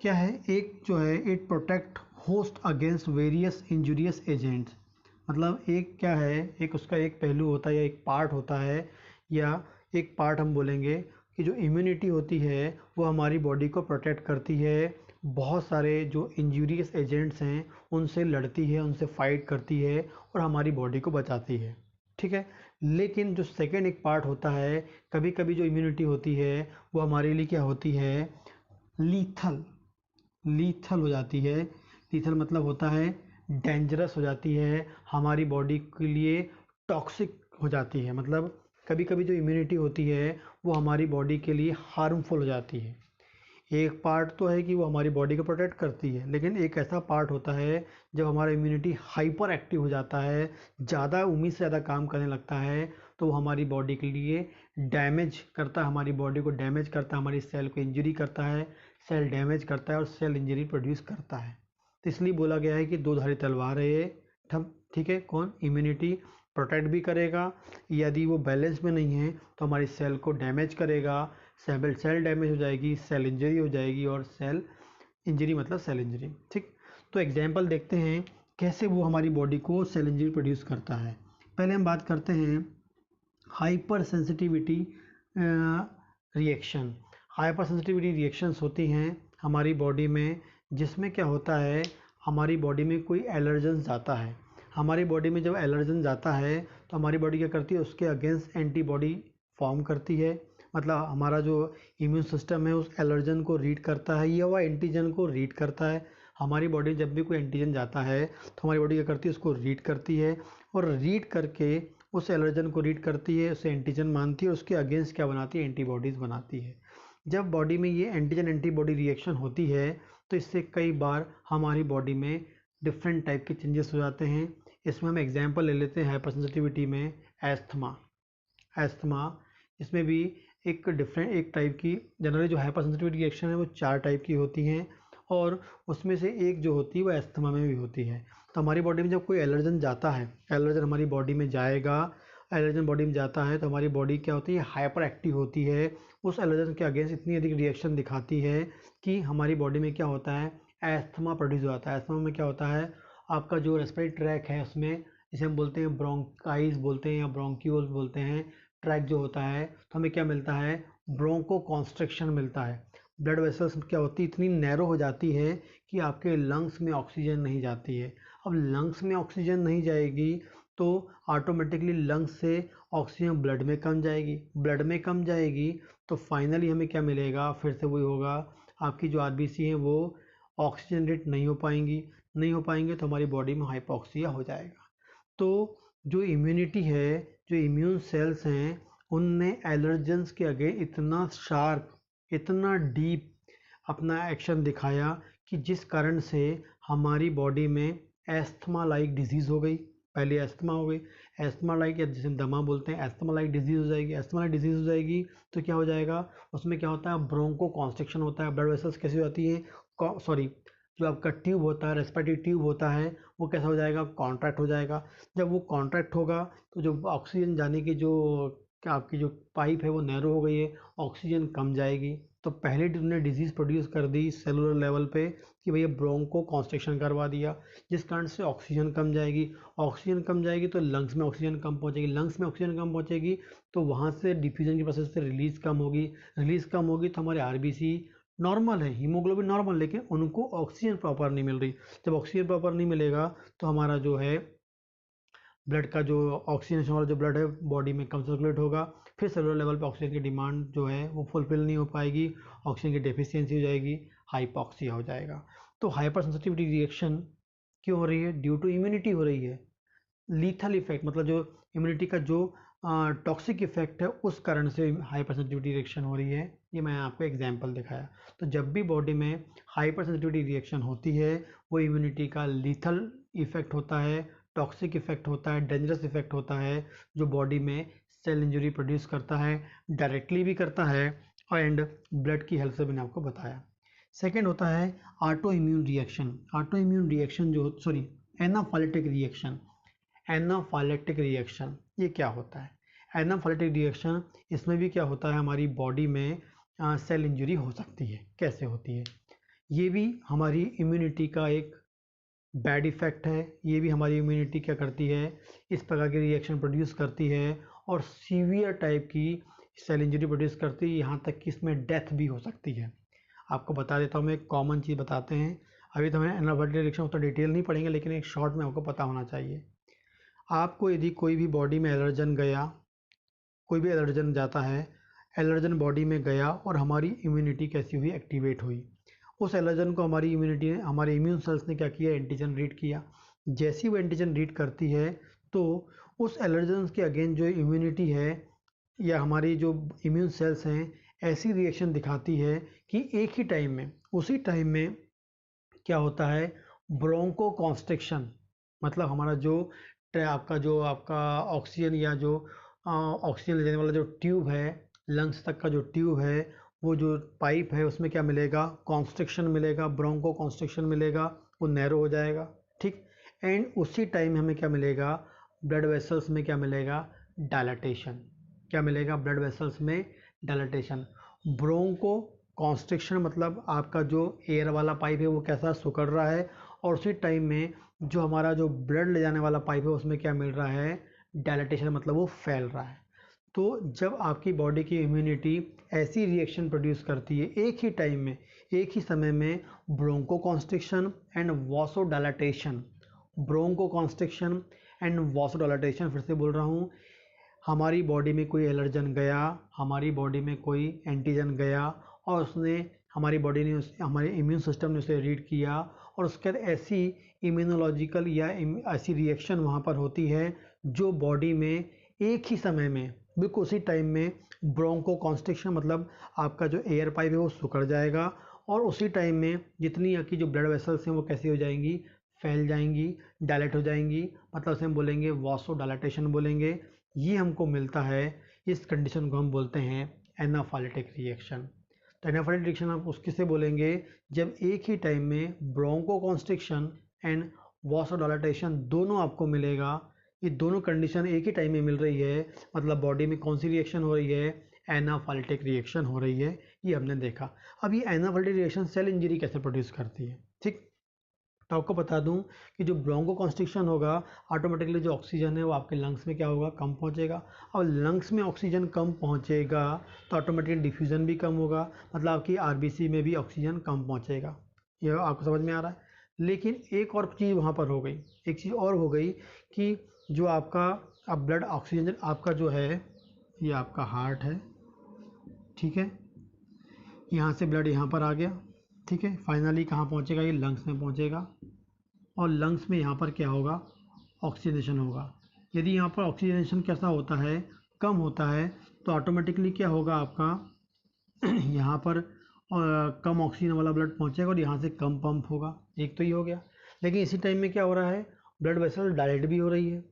क्या है, एक जो है it protect host against various injurious agents. मतलब एक क्या है, एक उसका एक पहलू होता है या एक पार्ट होता है, या एक पार्ट हम बोलेंगे कि जो इम्यूनिटी होती है वो हमारी बॉडी को प्रोटेक्ट करती है, बहुत सारे जो इंजूरियस एजेंट्स हैं उनसे लड़ती है, उनसे फाइट करती है और हमारी बॉडी को बचाती है। ठीक है, लेकिन जो सेकेंड एक पार्ट होता है, कभी कभी जो इम्यूनिटी होती है वो हमारे लिए क्या होती है, लीथल हो जाती है। लीथल मतलब होता है डेंजरस हो जाती है, हमारी बॉडी के लिए टॉक्सिक हो जाती है। मतलब कभी कभी जो इम्यूनिटी होती है वो हमारी बॉडी के लिए हार्मफुल हो जाती है। एक पार्ट तो है कि वो हमारी बॉडी को प्रोटेक्ट करती है, लेकिन एक ऐसा पार्ट होता है जब हमारा इम्यूनिटी हाइपर एक्टिव हो जाता है, ज़्यादा उम्मीद से ज़्यादा काम करने लगता है, तो वो हमारी बॉडी के लिए डैमेज करता है, हमारी बॉडी को डैमेज करता है, हमारी सेल को इंजरी करता है, सेल डैमेज करता है और सेल इंजरी प्रोड्यूस करता है। तो इसलिए बोला गया है कि दो धारी तलवार है ये। ठीक है, कौन, इम्यूनिटी प्रोटेक्ट भी करेगा, यदि वो बैलेंस में नहीं है तो हमारी सेल को डैमेज करेगा, सेल डैमेज हो जाएगी, सेल इंजरी हो जाएगी, और सेल इंजरी मतलब सेल इंजरी। ठीक, तो एग्जांपल देखते हैं कैसे वो हमारी बॉडी को सेल इंजरी प्रोड्यूस करता है। पहले हम बात करते हैं hyper sensitivity reaction. Hyper sensitivity reactions होती हैं हमारी बॉडी में, जिसमें क्या होता है, हमारी बॉडी में कोई एलर्जन जाता है। हमारी बॉडी में जब एलर्जन जाता है तो हमारी बॉडी क्या करती है, उसके अगेंस्ट एंटीबॉडी फॉर्म करती है। मतलब हमारा जो इम्यून सिस्टम है उस एलर्जन को रीड करता है या वह एंटीजन को रीड करता है। हमारी बॉडी जब भी कोई एंटीजन जाता है तो हमारी बॉडी क्या करती है, उसको रीड करती है, और रीड करके उस एलर्जन को रीड करती है, उसे एंटीजन मानती है, उसके अगेंस्ट क्या बनाती है, एंटीबॉडीज़ बनाती है। जब बॉडी में ये एंटीजन एंटीबॉडी रिएक्शन होती है तो इससे कई बार हमारी बॉडी में डिफरेंट टाइप के चेंजेस हो जाते हैं। इसमें हम एग्जांपल ले लेते हैं हाइपर सेंसिटिविटी में एस्थमा। इसमें भी एक टाइप की जनरली जो हाइपर सेंसिटिविटी रिएक्शन है वो 4 टाइप की होती हैं और उसमें से एक जो होती है वो एस्थमा में भी होती है। तो हमारी बॉडी में जब कोई एलर्जन जाता है, एलर्जन हमारी बॉडी में जाएगा, एलर्जन बॉडी में जाता है तो हमारी बॉडी क्या होती है, हाइपर एक्टिव होती है, उस एलर्जन के अगेंस्ट इतनी अधिक रिएक्शन दिखाती है कि हमारी बॉडी में क्या होता है, एस्थमा प्रोड्यूस हो जाता है। एस्थमा में क्या होता है, आपका जो रेस्पिरेटरी ट्रैक है उसमें, जिसे हम बोलते हैं ब्रोंकाइज बोलते हैं या ब्रोंक्यूल्स बोलते हैं, ट्रैक जो होता है, तो हमें क्या मिलता है, ब्रोंको कॉन्स्ट्रिक्शन मिलता है। ब्लड वेसल्स क्या होती है, इतनी नैरो हो जाती है कि आपके लंग्स में ऑक्सीजन नहीं जाती है। अब लंग्स में ऑक्सीजन नहीं जाएगी तो ऑटोमेटिकली लंग्स से ऑक्सीजन ब्लड में कम जाएगी, ब्लड में कम जाएगी तो फाइनली हमें क्या मिलेगा, फिर से वही होगा, आपकी जो आरबीसी हैं वो ऑक्सीजनेट नहीं हो पाएंगे तो हमारी बॉडी में हाइपोक्सिया हो जाएगा। तो जो इम्यूनिटी है, जो इम्यून सेल्स हैं, उनने एलर्जेंस के आगे इतना शार्प, इतना डीप अपना एक्शन दिखाया कि जिस कारण से हमारी बॉडी में एस्थमा लाइक डिजीज़ हो गई। पहले एस्थमा हो गई, एस्थमा लाइक या जिसे दमा बोलते हैं, एस्थमा लाइक डिजीज़ हो जाएगी। एस्थमा लाइक डिजीज़ हो जाएगी तो क्या हो जाएगा, उसमें क्या होता है, ब्रोंको कॉन्स्ट्रिक्शन होता है। ब्लड वेसल्स कैसी हो जाती हैं, सॉरी, जो आपका ट्यूब होता है, रेस्पिरेटरी ट्यूब होता है, वो कैसा हो जाएगा, कॉन्ट्रैक्ट हो जाएगा। जब वो कॉन्ट्रैक्ट होगा तो जो ऑक्सीजन जाने की जो आपकी जो पाइप है वो नैरो हो गई है, ऑक्सीजन कम जाएगी। तो पहले उन्होंने डिजीज़ प्रोड्यूस कर दी सेलुलर लेवल पे कि भैया ब्रोंको कॉन्स्ट्रिक्शन करवा दिया, जिस कारण से ऑक्सीजन कम जाएगी। ऑक्सीजन कम जाएगी तो लंग्स में ऑक्सीजन कम पहुंचेगी, लंग्स में ऑक्सीजन कम पहुंचेगी तो वहाँ से डिफ्यूजन की प्रोसेस से रिलीज़ कम होगी, रिलीज़ कम होगी तो हमारे आरबीसी नॉर्मल है, हीमोग्लोबिन नॉर्मल, लेकिन उनको ऑक्सीजन प्रॉपर नहीं मिल रही। जब ऑक्सीजन प्रॉपर नहीं मिलेगा तो हमारा जो है ब्लड का जो ऑक्सीजनेशन वाला जो ब्लड है बॉडी में कम सर्कुलेट होगा, फिर सेलुलर लेवल पे ऑक्सीजन की डिमांड जो है वो फुलफिल नहीं हो पाएगी, ऑक्सीजन की डेफिशिएंसी हो जाएगी, हाइपोक्सिया हो जाएगा। तो हाइपर सेंसिटिविटी रिएक्शन क्यों हो रही है, ड्यू टू इम्यूनिटी हो रही है। लीथल इफेक्ट मतलब जो इम्यूनिटी का जो टॉक्सिक इफेक्ट है उस कारण से हाइपर सेंसिटिविटी रिएक्शन हो रही है। ये मैं आपको एग्जांपल दिखाया। तो जब भी बॉडी में हाइपर सेंसिटिविटी रिएक्शन होती है वो इम्यूनिटी का लीथल इफेक्ट होता है, टॉक्सिक इफेक्ट होता है, डेंजरस इफेक्ट होता है, जो बॉडी में सेल इंजरी प्रोड्यूस करता है, डायरेक्टली भी करता है एंड ब्लड की हेल्प से मैंने आपको बताया। सेकेंड होता है autoimmune reaction. Autoimmune reaction जो sorry anaphylactic reaction. Anaphylactic reaction ये क्या होता है, एनाफाइलेटिक रिएक्शन, इसमें भी क्या होता है, हमारी बॉडी में सेल इंजरी हो सकती है। कैसे होती है, ये भी हमारी इम्यूनिटी का एक बैड इफेक्ट है। ये भी हमारी इम्यूनिटी क्या करती है, इस प्रकार की रिएक्शन प्रोड्यूस करती है और सीवियर टाइप की सेल इंजरी प्रोड्यूस करती है, यहाँ तक कि इसमें डेथ भी हो सकती है। आपको बता देता हूँ, मैं एक कॉमन चीज़ बताते हैं। अभी तो हमें एनाफाइलेटिक रिएक्शन उतना डिटेल नहीं पढ़ेंगे, लेकिन एक शॉर्ट में आपको पता होना चाहिए। आपको यदि कोई भी बॉडी में एलर्जन गया, कोई भी एलर्जन जाता है, एलर्जन बॉडी में गया और हमारी इम्यूनिटी कैसी हुई, एक्टिवेट हुई। उस एलर्जन को हमारी इम्यूनिटी ने, हमारे इम्यून सेल्स ने क्या किया, एंटीजन रीड किया। जैसी वो एंटीजन रीड करती है तो उस एलर्जन के अगेंस्ट जो इम्यूनिटी है या हमारी जो इम्यून सेल्स हैं ऐसी रिएक्शन दिखाती है कि एक ही टाइम में, उसी टाइम में क्या होता है, ब्रोंको कॉन्स्ट्रिक्शन, मतलब हमारा जो आपका ऑक्सीजन या जो ऑक्सीजन ले जाने वाला जो ट्यूब है, लंग्स तक का जो ट्यूब है, वो जो पाइप है उसमें क्या मिलेगा, कॉन्स्ट्रिक्शन मिलेगा, ब्रोंको कॉन्स्ट्रिक्शन मिलेगा, वो नैरो हो जाएगा। ठीक, एंड उसी टाइम हमें क्या मिलेगा, ब्लड वेसल्स में क्या मिलेगा, डायलाटेशन। क्या मिलेगा, ब्लड वेसल्स में डायलाटेशन। ब्रोंको कॉन्स्ट्रिक्शन मतलब आपका जो एयर वाला पाइप है वो कैसा सिकुड़ रहा है और उसी टाइम में जो हमारा जो ब्लड ले जाने वाला पाइप है उसमें क्या मिल रहा है, डायलाटेशन, मतलब वो फैल रहा है। तो जब आपकी बॉडी की इम्यूनिटी ऐसी रिएक्शन प्रोड्यूस करती है एक ही टाइम में, एक ही समय में, bronchoconstriction and vasodilatation, bronchoconstriction and vasodilatation, फिर से बोल रहा हूँ, हमारी बॉडी में कोई एलर्जन गया, हमारी बॉडी में कोई एंटीजन गया और उसने हमारी बॉडी ने हमारे इम्यून सिस्टम ने उसे रीड किया और उसके बाद ऐसी इम्यूनोलॉजिकल या ऐसी रिएक्शन वहाँ पर होती है जो बॉडी में एक ही समय में बिल्कुल उसी टाइम में ब्रोंको कॉन्स्ट्रिक्शन मतलब आपका जो एयर पाइप है वो सिकुड़ जाएगा, और उसी टाइम में जितनी आपकी जो ब्लड वेसल्स हैं वो कैसी हो जाएंगी, फैल जाएंगी, डायलेट हो जाएंगी, मतलब उसे हम बोलेंगे वासो डायलेटेशन बोलेंगे। ये हमको मिलता है, इस कंडीशन को हम बोलते हैं एनाफाइलेटिक रिएक्शन। तो एनाफाइलेटिक रिएक्शन आप उसके से बोलेंगे जब एक ही टाइम में ब्रोंको कॉन्स्ट्रिक्शन एंड वासो डायलेटेशन दोनों आपको मिलेगा। ये दोनों कंडीशन एक ही टाइम में मिल रही है, मतलब बॉडी में कौन सी रिएक्शन हो रही है, एनाफाइलेटिक रिएक्शन हो रही है, ये हमने देखा। अब ये एनाफाइलेटिक रिएक्शन सेल इंजरी कैसे प्रोड्यूस करती है, ठीक। तो आपको बता दूं कि जो ब्रोंको कॉन्स्ट्रिक्शन होगा, ऑटोमेटिकली जो ऑक्सीजन है वो आपके लंग्स में क्या होगा, कम पहुंचेगा। और लंग्स में ऑक्सीजन कम पहुंचेगा तो ऑटोमेटिकली डिफ्यूज़न भी कम होगा, मतलब आपकी आरबीसी में भी ऑक्सीजन कम पहुंचेगा। ये आपको समझ में आ रहा है। लेकिन एक और चीज़ वहाँ पर हो गई, एक चीज़ और हो गई कि जो आपका अब ब्लड ऑक्सीजन आपका जो है, ये आपका हार्ट है, ठीक है, यहाँ से ब्लड यहाँ पर आ गया, ठीक है, फाइनली कहाँ पहुँचेगा, ये लंग्स में पहुँचेगा, और लंग्स में यहाँ पर क्या होगा, ऑक्सीजनेशन होगा। यदि यहाँ पर ऑक्सीजनेशन कैसा होता है, कम होता है, तो ऑटोमेटिकली क्या होगा आपका यहाँ पर कम ऑक्सीजन वाला ब्लड पहुँचेगा और यहाँ से कम पंप होगा। एक तो ये हो गया। लेकिन इसी टाइम में क्या हो रहा है, ब्लड वेसल डायलेट भी हो रही है।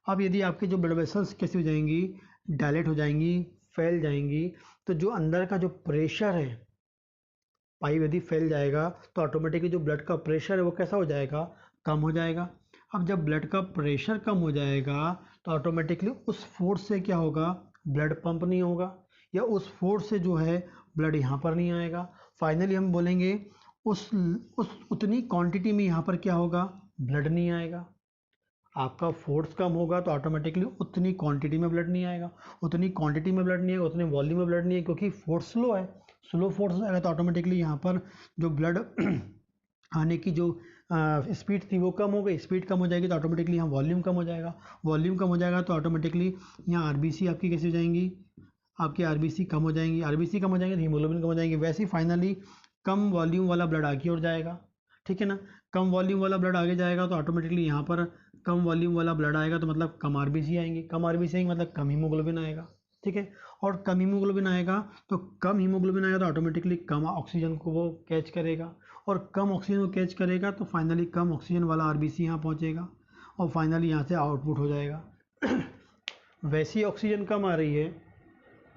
अब यदि आपकी जो ब्लड वेसल्स कैसी हो जाएंगी, डायलेट हो जाएंगी, फैल जाएंगी, तो जो अंदर का जो प्रेशर है, पाइप यदि फैल जाएगा तो ऑटोमेटिकली जो ब्लड का प्रेशर है वो कैसा हो जाएगा, कम हो जाएगा। अब जब ब्लड का प्रेशर कम हो जाएगा तो ऑटोमेटिकली उस फोर्स से क्या होगा, ब्लड पंप नहीं होगा, या उस फोर्स से जो है ब्लड यहाँ पर नहीं आएगा। फाइनली हम बोलेंगे उस उतनी क्वांटिटी में यहाँ पर क्या होगा, ब्लड नहीं आएगा। आपका फोर्स कम होगा तो ऑटोमेटिकली उतनी क्वांटिटी में ब्लड नहीं आएगा, उतनी क्वांटिटी में ब्लड नहीं आएगा, उतने वॉल्यूम में ब्लड नहीं आएगा, क्योंकि फोर्स स्लो है। स्लो फोर्स आएगा तो ऑटोमेटिकली यहाँ पर जो ब्लड आने की जो स्पीड थी वो कम हो गई, स्पीड कम हो जाएगी तो ऑटोमेटिकली यहाँ वॉल्यूम कम हो जाएगा, वॉल्यूम कम हो जाएगा तो ऑटोमेटिकली यहाँ आरबीसी आपकी कैसी हो जाएंगी, आपकी आरबीसी कम हो जाएंगी, आरबीसी कम हो जाएंगे तो हीमोग्लोबिन कम हो जाएंगे। वैसे ही फाइनली कम वॉल्यूम वाला ब्लड आगे और जाएगा, ठीक है ना। कम वॉल्यूम वाला ब्लड आगे जाएगा तो ऑटोमेटिकली यहाँ पर कम वॉल्यूम वाला ब्लड आएगा तो मतलब कम आरबीसी आएंगी, कम आरबीसी आएंगे मतलब कम हीमोग्लोबिन आएगा, ठीक है। और कम हीमोग्लोबिन आएगा तो कम हीमोग्लोबिन आएगा तो ऑटोमेटिकली कम ऑक्सीजन को वो कैच करेगा, और कम ऑक्सीजन को कैच करेगा तो फाइनली कम ऑक्सीजन वाला आरबीसी यहाँ पहुँचेगा, और फाइनली यहाँ से आउटपुट हो जाएगा। वैसी ऑक्सीजन कम आ रही है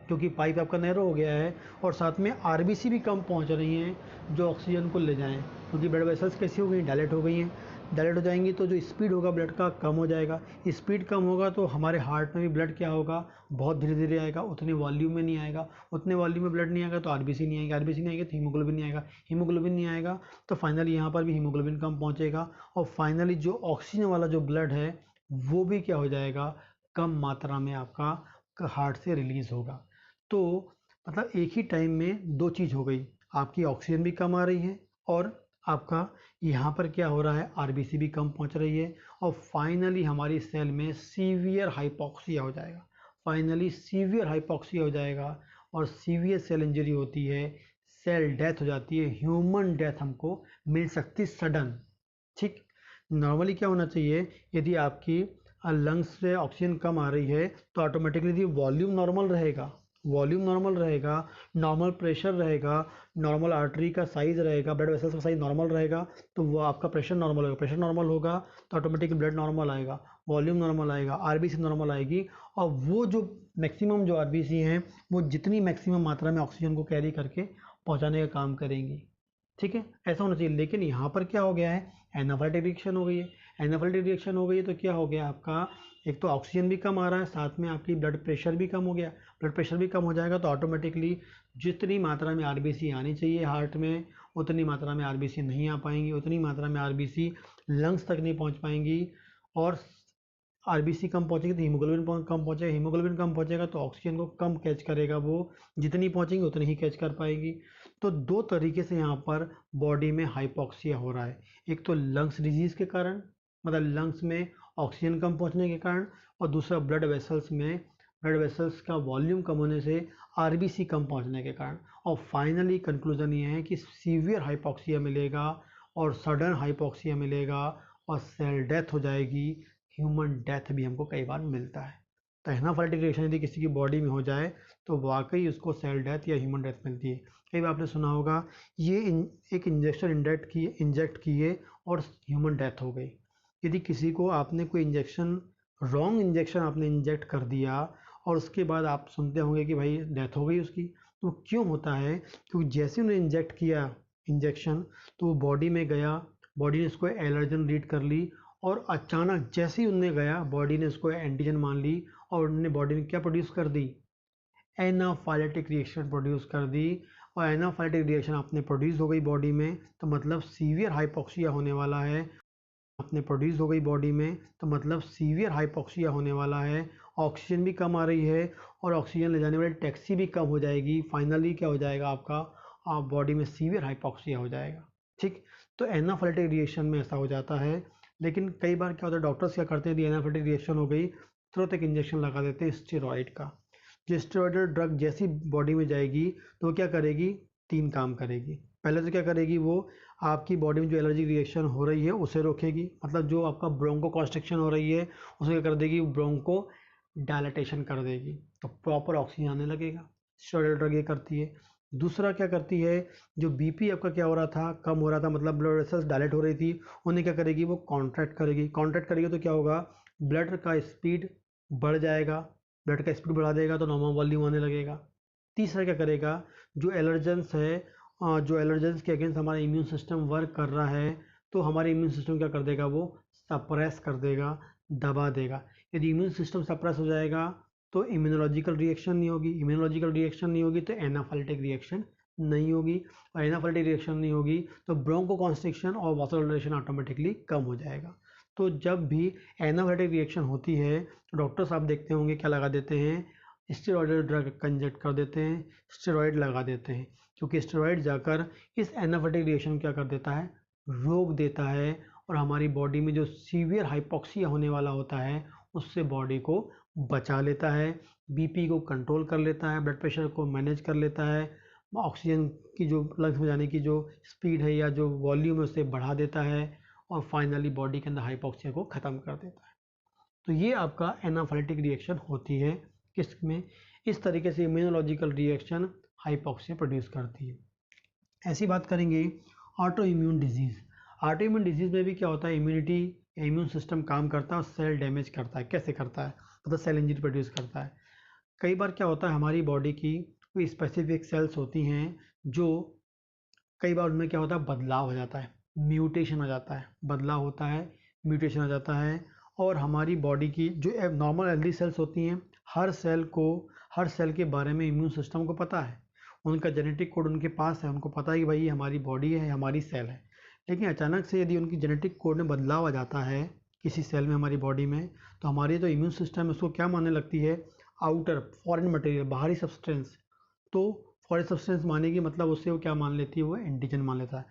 क्योंकि पाइप आपका नैरो हो गया है, और साथ में आरबीसी भी कम पहुंच रही हैं जो ऑक्सीजन को ले जाएं, क्योंकि ब्लड वेसल्स कैसी हो गई, डायलेट हो गई हैं। डायलेट हो जाएंगी तो जो स्पीड होगा ब्लड का कम हो जाएगा, स्पीड कम होगा तो हमारे हार्ट में भी ब्लड क्या होगा, बहुत धीरे धीरे आएगा, उतने वॉल्यूम में नहीं आएगा, उतने वॉल्यूम में ब्लड नहीं आएगा तो आरबीसी नहीं आएगा, आरबीसी नहीं आएगा तो हीमोग्लोबिन नहीं आएगा, हीमोग्लोबिन नहीं आएगा तो फाइनली यहाँ पर भी हीमोग्लोबिन कम पहुँचेगा, और फाइनली जो ऑक्सीजन वाला जो ब्लड है वो भी क्या हो जाएगा, कम मात्रा में आपका हार्ट से रिलीज होगा। तो मतलब एक ही टाइम में दो चीज़ हो गई, आपकी ऑक्सीजन भी कम आ रही है और आपका यहाँ पर क्या हो रहा है, आरबीसी भी कम पहुँच रही है, और फाइनली हमारी सेल में सीवियर हाइपोक्सिया हो जाएगा, फाइनली सीवियर हाइपोक्सिया हो जाएगा, और सीवियर सेल इंजरी होती है, सेल डेथ हो जाती है, ह्यूमन डेथ हमको मिल सकती सडन, ठीक। नॉर्मली क्या होना चाहिए, यदि आपकी लंग्स से ऑक्सीजन कम आ रही है तो ऑटोमेटिकली वॉल्यूम नॉर्मल रहेगा, वॉल्यूम नॉर्मल रहेगा, नॉर्मल प्रेशर रहेगा, नॉर्मल आर्टरी का साइज़ रहेगा, ब्लड वेसल्स का साइज़ नॉर्मल रहेगा, तो वो आपका प्रेशर नॉर्मल होगा, प्रेशर नॉर्मल होगा तो ऑटोमेटिक ब्लड नॉर्मल आएगा, वॉल्यूम नॉर्मल आएगा, आरबीसी नॉर्मल आएगी, और वो जो मैक्सिमम जो आरबीसी हैं वो जितनी मैक्सिमम मात्रा में ऑक्सीजन को कैरी करके पहुँचाने का काम करेंगी, ठीक है, ऐसा होना चाहिए। लेकिन यहाँ पर क्या हो गया है, एनाफाइलेटिक रिएक्शन हो गई है, एनाफाइलेटिक रिएक्शन हो गई है तो क्या हो गया आपका, एक तो ऑक्सीजन भी कम आ रहा है, साथ में आपकी ब्लड प्रेशर भी कम हो गया, ब्लड प्रेशर भी कम हो जाएगा तो ऑटोमेटिकली जितनी मात्रा में आरबीसी आनी चाहिए हार्ट में उतनी मात्रा में आरबीसी नहीं आ पाएंगी, उतनी मात्रा में आरबीसी लंग्स तक नहीं पहुंच पाएंगी, और आरबीसी कम पहुंचेगी तो हीमोग्लोबिन कम पहुंचेगा, हीमोग्लोबिन कम पहुंचेगा तो ऑक्सीजन को कम कैच करेगा, वो जितनी पहुंचेंगी उतनी ही कैच कर पाएगी। तो दो तरीके से यहाँ पर बॉडी में हाइपोक्सिया हो रहा है, एक तो लंग्स डिजीज़ के कारण, मतलब लंग्स में ऑक्सीजन कम पहुंचने के कारण, और दूसरा ब्लड वेसल्स में ब्लड वेसल्स का वॉल्यूम कम होने से आरबीसी कम पहुंचने के कारण। और फाइनली कंक्लूजन ये है कि सीवियर हाइपोक्सिया मिलेगा और सडन हाइपोक्सिया मिलेगा और सेल डेथ हो जाएगी, ह्यूमन डेथ भी हमको कई बार मिलता है। तो एनाफाइलेटिक रिएक्शन यदि किसी की बॉडी में हो जाए तो वाकई उसको सेल डेथ या ह्यूमन डेथ मिलती है। कई बार आपने सुना होगा ये एक इंजेक्शन इंजेक्ट किए और ह्यूमन डेथ हो गई। यदि किसी को आपने कोई इंजेक्शन रॉन्ग इंजेक्शन आपने इंजेक्ट कर दिया और उसके बाद आप सुनते होंगे कि भाई डेथ हो गई उसकी, तो क्यों होता है? क्योंकि जैसे उन्होंने इंजेक्ट किया इंजेक्शन तो वो बॉडी में गया, बॉडी ने उसको एलर्जन रीड कर ली और अचानक जैसे ही उनने गया बॉडी ने उसको एंटीजन मान ली और उन्होंने बॉडी में क्या प्रोड्यूस कर दी? एनाफाइलेटिक रिएक्शन प्रोड्यूस कर दी। और एनाफाइलेटिक रिएक्शन आपने प्रोड्यूस हो गई बॉडी में तो मतलब सीवियर हाइपोक्सिया होने वाला है। आपने प्रोड्यूस हो गई बॉडी में तो मतलब सीवियर हाइपोक्सिया होने वाला है। ऑक्सीजन भी कम आ रही है और ऑक्सीजन ले जाने वाली टैक्सी भी कम हो जाएगी। फाइनली क्या हो जाएगा आपका बॉडी में सीवियर हाइपोक्सिया हो जाएगा। ठीक, तो एनाफाइलेटिक रिएक्शन में ऐसा हो जाता है। लेकिन कई बार क्या होता है, डॉक्टर्स क्या करते हैं, यदि एनाफाइलेटिक रिएक्शन हो गई तुरंत एक इंजेक्शन लगा देते हैं स्टेरॉइड का। जो स्टेरॉइडल ड्रग जैसी बॉडी में जाएगी तो क्या करेगी? 3 काम करेगी। पहले तो क्या करेगी, वो आपकी बॉडी में जो एलर्जी रिएक्शन हो रही है उसे रोकेगी, मतलब जो आपका ब्रोंको कॉन्स्ट्रिक्शन हो रही है उसे क्या कर देगी? ब्रोंको डायलेटेशन कर देगी, तो प्रॉपर ऑक्सीजन आने लगेगा। स्टेरॉइडल ड्रग ये करती है। दूसरा क्या करती है, जो बीपी आपका क्या हो रहा था, कम हो रहा था, मतलब ब्लड वेसल्स डायलेट हो रही थी, उन्हें क्या करेगी? वो कॉन्ट्रैक्ट करेगी। कॉन्ट्रैक्ट करेगी तो क्या होगा? ब्लड का स्पीड बढ़ जाएगा, ब्लड का स्पीड बढ़ा देगा तो नॉर्मल वॉल्यूम आने लगेगा। तीसरा क्या करेगा, जो एलर्जेंस है, जो एलर्जेंस के अगेंस्ट हमारा इम्यून सिस्टम वर्क कर रहा है तो हमारे इम्यून सिस्टम क्या कर देगा? वो सप्रेस कर देगा, दबा देगा। यदि इम्यून सिस्टम सप्रेस हो जाएगा तो इम्यूनोलॉजिकल रिएक्शन नहीं होगी, इम्यूनोलॉजिकल रिएक्शन नहीं होगी तो एनाफाइलेटिक रिएक्शन नहीं होगी, और एनाफाइलेटिक रिएक्शन नहीं होगी तो ब्रोंको कॉन्स्ट्रिक्शन और वासोडाइलेशन ऑटोमेटिकली कम हो जाएगा। तो जब भी एनाफाइलेटिक रिएक्शन होती है तो डॉक्टर्स आप देखते होंगे क्या लगा देते हैं? स्टेरॉइडल ड्रग इंजेक्ट कर देते हैं, स्टेरॉइड लगा देते हैं, क्योंकि स्टेरॉइड जाकर इस एनाफाइलेटिक रिएक्शन क्या कर देता है? रोक देता है और हमारी बॉडी में जो सीवियर हाइपोक्सिया होने वाला होता है उससे बॉडी को बचा लेता है, बीपी को कंट्रोल कर लेता है, ब्लड प्रेशर को मैनेज कर लेता है, ऑक्सीजन की जो लंग्स में जाने की जो स्पीड है या जो वॉल्यूम है उसे बढ़ा देता है और फाइनली बॉडी के अंदर हाइपोक्सिया को ख़त्म कर देता है। तो ये आपका एनाफाइलेटिक रिएक्शन होती है किसमें? इस तरीके से इम्यूनोलॉजिकल रिएक्शन हाइपोक्सिया प्रोड्यूस करती है। ऐसी बात करेंगे auto immune disease. Auto immune disease में भी क्या होता है, इम्यूनिटी इम्यून सिस्टम काम करता है और सेल डैमेज करता है। कैसे करता है? मतलब सेल इंजरी प्रोड्यूस करता है। कई बार क्या होता है, हमारी बॉडी की कोई स्पेसिफिक सेल्स होती हैं जो कई बार उनमें क्या होता है, बदलाव हो जाता है, म्यूटेशन हो जाता है, बदलाव होता है, म्यूटेशन हो जाता है। और हमारी बॉडी की जो नॉर्मल हेल्दी सेल्स होती हैं, हर सेल के बारे में इम्यून सिस्टम को पता है, उनका जेनेटिक कोड उनके पास है, उनको पता है कि भाई ये हमारी बॉडी है, हमारी सेल है। लेकिन अचानक से यदि उनकी जेनेटिक कोड में बदलाव आ जाता है किसी सेल में हमारी बॉडी में, तो हमारी जो इम्यून सिस्टम है उसको क्या मानने लगती है? आउटर फॉरेन मटेरियल, बाहरी सब्सटेंस। तो फॉरेन सब्सटेंस मानेगी, मतलब उससे वो क्या मान लेती है? वो एंटीजन मान लेता है।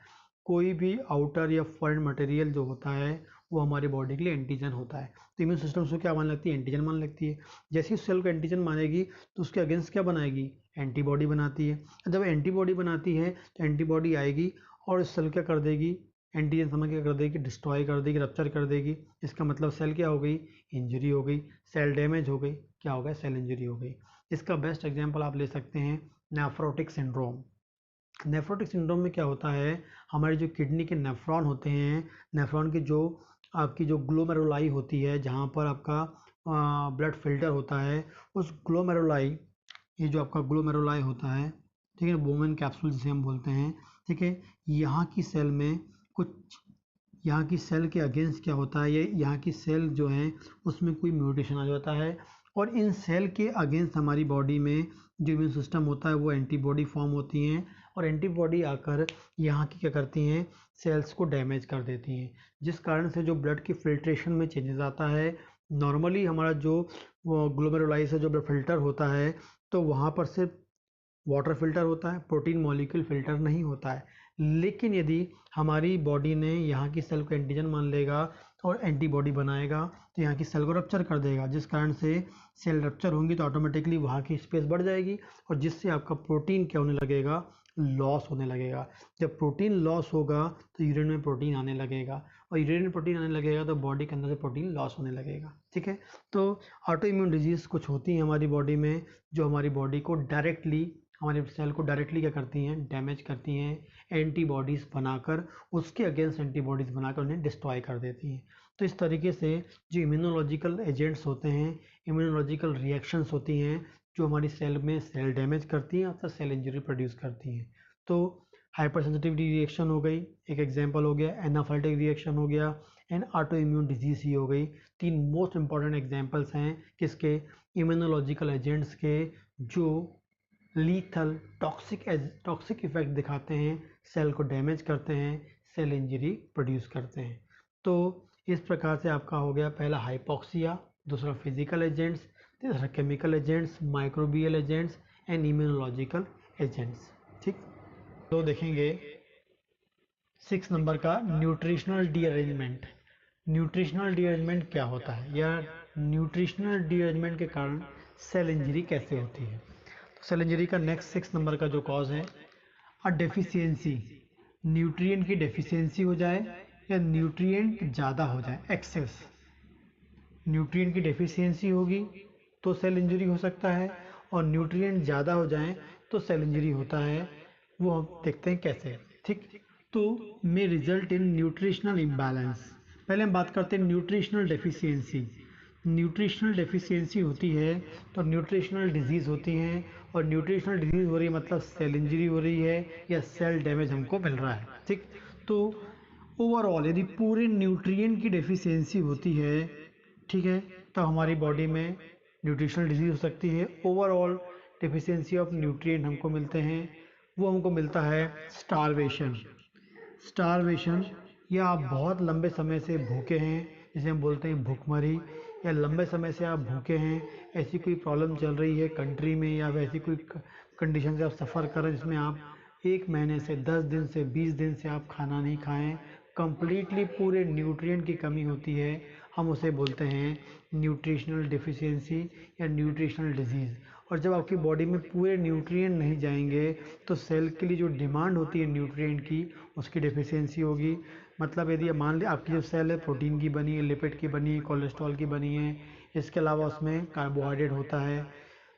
कोई भी आउटर या फॉरेन मटेरियल जो होता है वो हमारी बॉडी के लिए एंटीजन होता है। तो इम्यून सिस्टम उसको क्या मान लगती है? एंटीजन मान लगती है। जैसे ही सेल को एंटीजन मानेगी तो उसके अगेंस्ट क्या बनाएगी? एंटीबॉडी बनाती है। जब एंटीबॉडी बनाती है तो एंटीबॉडी आएगी और इस सेल क्या कर देगी? एंटीजन समझ क्या कर देगी? डिस्ट्रॉय कर देगी, रप्चर कर देगी। इसका मतलब सेल क्या हो गई? इंजरी हो गई, सेल डैमेज हो गई। क्या हो गया? सेल इंजरी हो गई। इसका बेस्ट एग्जाम्पल आप ले सकते हैं नेफ्रोटिक सिंड्रोम। नेफ्रोटिक सिंड्रोम में क्या होता है, हमारी जो किडनी के नेफ्रॉन होते हैं, नेफ्रॉन की जो आपकी जो ग्लोमेरुलाई होती है, जहाँ पर आपका ब्लड फिल्टर होता है, उस ग्लोमेरुलाई, ये जो आपका ग्लोमेरुलाई होता है, ठीक है, बोमेन कैप्सूल जिसे हम बोलते हैं, ठीक है, यहाँ की सेल में कुछ, यहाँ की सेल के अगेंस्ट क्या होता है, ये यहाँ की सेल जो है उसमें कोई म्यूटेशन आ जाता है और इन सेल के अगेंस्ट हमारी बॉडी में जो इम्यून सिस्टम होता है वो एंटीबॉडी फॉर्म होती हैं और एंटीबॉडी आकर यहाँ की क्या करती हैं? सेल्स को डैमेज कर देती हैं, जिस कारण से जो ब्लड की फिल्ट्रेशन में चेंजेस आता है। नॉर्मली हमारा जो ग्लोमेरुलाई से जो ब्लड फिल्टर होता है तो वहाँ पर सिर्फ वाटर फिल्टर होता है, प्रोटीन मॉलिक्यूल फिल्टर नहीं होता है। लेकिन यदि हमारी बॉडी ने यहाँ की सेल को एंटीजन मान लेगा और एंटीबॉडी बनाएगा तो यहाँ की सेल को रप्चर कर देगा, जिस कारण से सेल रप्चर होंगी तो ऑटोमेटिकली वहाँ की स्पेस बढ़ जाएगी और जिससे आपका प्रोटीन क्या होने लगेगा? लॉस होने लगेगा। जब प्रोटीन लॉस होगा तो यूरिन में प्रोटीन आने लगेगा, और यूरिन में प्रोटीन आने लगेगा तो बॉडी के अंदर से प्रोटीन लॉस होने लगेगा। ठीक है, तो ऑटो इम्यून डिजीज़ कुछ होती हैं हमारी बॉडी में, जो हमारी बॉडी को डायरेक्टली, हमारे सेल को डायरेक्टली क्या करती हैं, डैमेज करती हैं, एंटीबॉडीज़ बनाकर, उसके अगेंस्ट एंटीबॉडीज़ बनाकर उन्हें डिस्ट्रॉय कर देती हैं। तो इस तरीके से जो इम्यूनोलॉजिकल एजेंट्स होते हैं, इम्यूनोलॉजिकल रिएक्शंस होती हैं, जो हमारी सेल में सेल डैमेज करती हैं और सेल इंजरी प्रोड्यूस करती हैं। तो हाइपर सेंसिटिविटी रिएक्शन हो गई, एक एग्जांपल हो गया, एनाफाइलेटिक रिएक्शन हो गया, एंड ऑटो इम्यून डिजीज़ ही हो गई। तीन मोस्ट इंपॉर्टेंट एग्जांपल्स हैं किसके, इम्यूनोलॉजिकल एजेंट्स के, जो लीथल टॉक्सिक इफेक्ट दिखाते हैं, सेल को डैमेज करते हैं, सेल इंजरी प्रोड्यूस करते हैं। तो इस प्रकार से आपका हो गया पहला हाइपोक्सिया, दूसरा फिजिकल एजेंट्स, तीसरा chemical agents, microbial agents and immunological agents. ठीक, तो देखेंगे 6 नंबर का न्यूट्रिशनल डीअरेंजमेंट। न्यूट्रिशनल डीअरेंजमेंट क्या होता है, या न्यूट्रिशनल डीअरेंजमेंट के कारण सेल इंजरी कैसे होती है। सेल इंजरी का नेक्स्ट 6 नंबर का जो कॉज है, अ डेफिशिएंसी, न्यूट्रिएंट की डेफिशिएंसी हो जाए या न्यूट्रिएंट ज़्यादा हो जाए, एक्सेस। न्यूट्रिएंट की डेफिशिएंसी होगी तो सेल इंजरी हो सकता है, और न्यूट्रिएंट ज़्यादा हो जाए तो सेल इंजरी होता है। वो हम देखते हैं कैसे। ठीक, तो may result in nutritional imbalance. पहले हम बात करते हैं न्यूट्रिशनल डेफिशिएंसी। न्यूट्रिशनल डेफिशिएंसी होती है तो न्यूट्रिशनल डिजीज़ होती हैं, और न्यूट्रिशनल डिजीज़ हो रही है मतलब सेल इंजरी हो रही है या सेल डैमेज हमको मिल रहा है। ठीक, तो ओवरऑल यदि पूरे न्यूट्रिएंट की डेफिशिएंसी होती है, ठीक है, तो हमारी बॉडी में न्यूट्रिशनल डिजीज़ हो सकती है। ओवरऑल डेफिशिएंसी ऑफ न्यूट्रिएंट हमको मिलते हैं, वो हमको मिलता है स्टारवेशन। स्टारवेशन, या आप बहुत लंबे समय से भूखे हैं, जिसे हम बोलते हैं भूखमरी, या लंबे समय से आप भूखे हैं, ऐसी कोई प्रॉब्लम चल रही है कंट्री में, या ऐसी कोई कंडीशन से आप सफ़र कर रहे हैं जिसमें आप 1 महीने से 10 दिन से 20 दिन से आप खाना नहीं खाएं, कंप्लीटली पूरे न्यूट्रिएंट की कमी होती है, हम उसे बोलते हैं न्यूट्रिशनल डेफिशिएंसी या न्यूट्रिशनल डिजीज़। और जब आपकी बॉडी में पूरे न्यूट्रिएंट नहीं जाएंगे तो सेल के लिए जो डिमांड होती है न्यूट्रिएंट की, उसकी डेफिशिएंसी होगी। मतलब यदि मान लें आपकी जो सेल है प्रोटीन की बनी है, लिपिड की बनी है, कोलेस्ट्रॉल की बनी है, इसके अलावा उसमें कार्बोहाइड्रेट होता है,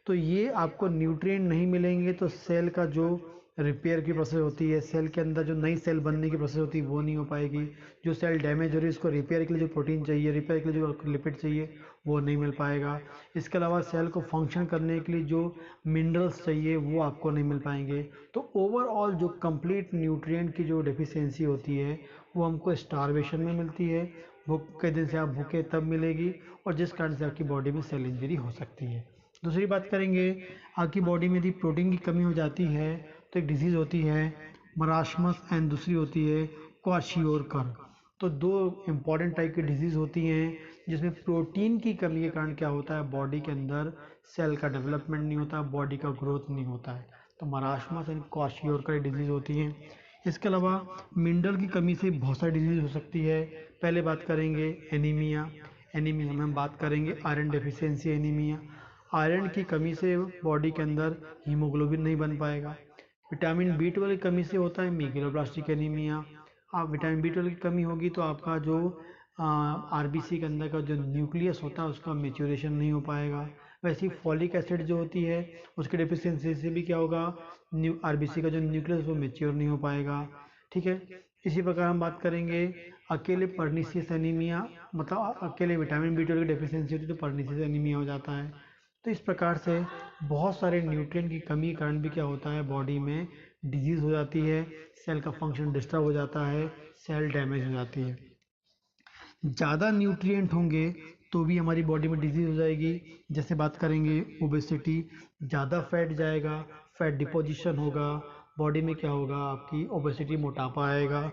तो ये आपको न्यूट्रिएंट नहीं मिलेंगे तो सेल का जो रिपेयर की प्रोसेस होती है, सेल के अंदर जो नई सेल बनने की प्रोसेस होती है वो नहीं हो पाएगी। जो सेल डैमेज हो रही है उसको रिपेयर के लिए जो प्रोटीन चाहिए, रिपेयर के लिए जो लिपिड चाहिए, वो नहीं मिल पाएगा। इसके अलावा सेल को फंक्शन करने के लिए जो मिनरल्स चाहिए वो आपको नहीं मिल पाएंगे। तो ओवरऑल जो कंप्लीट न्यूट्रिएंट की जो डेफिशिएंसी होती है वो हमको स्टारवेशन में मिलती है, भूख के दिन से आप भूखे तब मिलेगी, और जिस कारण से आपकी बॉडी में सेल इंजरी हो सकती है। दूसरी बात करेंगे, आपकी बॉडी में यदि प्रोटीन की कमी हो जाती है तो एक डिजीज़ होती है मराशमस, एंड दूसरी होती है क्वाशियोरकर। तो दो इम्पॉर्टेंट टाइप की डिजीज़ होती हैं जिसमें प्रोटीन की कमी के कारण क्या होता है, बॉडी के अंदर सेल का डेवलपमेंट नहीं होता, बॉडी का ग्रोथ नहीं होता है। तो मराशमस एंड क्वाशियोरकर डिजीज़ होती हैं। इसके अलावा मिनरल की कमी से बहुत सारी डिजीज़ हो सकती है। पहले बात करेंगे एनीमिया। एनीमिया में हम बात करेंगे आयरन डेफिशिएंसी एनीमिया। आयरन की कमी से बॉडी के अंदर हीमोग्लोबिन नहीं बन पाएगा। विटामिन B12 की कमी से होता है मेगलोब्लास्टिक एनीमिया। आप विटामिन B12 की कमी होगी तो आपका जो आरबीसी के अंदर का जो न्यूक्लियस होता है उसका मेच्योरेशन नहीं हो पाएगा। वैसे ही फॉलिक एसिड जो होती है उसकी डेफिशिएंसी से भी क्या होगा, आरबीसी का जो न्यूक्लियस वो मेच्योर नहीं हो पाएगा। ठीक है, इसी प्रकार हम बात करेंगे अकेले पर्नीसियस एनीमिया, मतलब अकेले विटामिन B12 की डेफिशिएंसी होती है तो पर्नीसियस एनीमिया हो जाता है। तो इस प्रकार से बहुत सारे न्यूट्रिएंट की कमी के कारण भी क्या होता है, बॉडी में डिजीज़ हो जाती है, सेल का फंक्शन डिस्टर्ब हो जाता है, सेल डैमेज हो जाती है। ज़्यादा न्यूट्रिएंट होंगे तो भी हमारी बॉडी में डिजीज़ हो जाएगी। जैसे बात करेंगे ओबेसिटी, ज़्यादा फैट जाएगा, फैट डिपोजिशन होगा, बॉडी में क्या होगा, आपकी ओबेसिटी, मोटापा आएगा।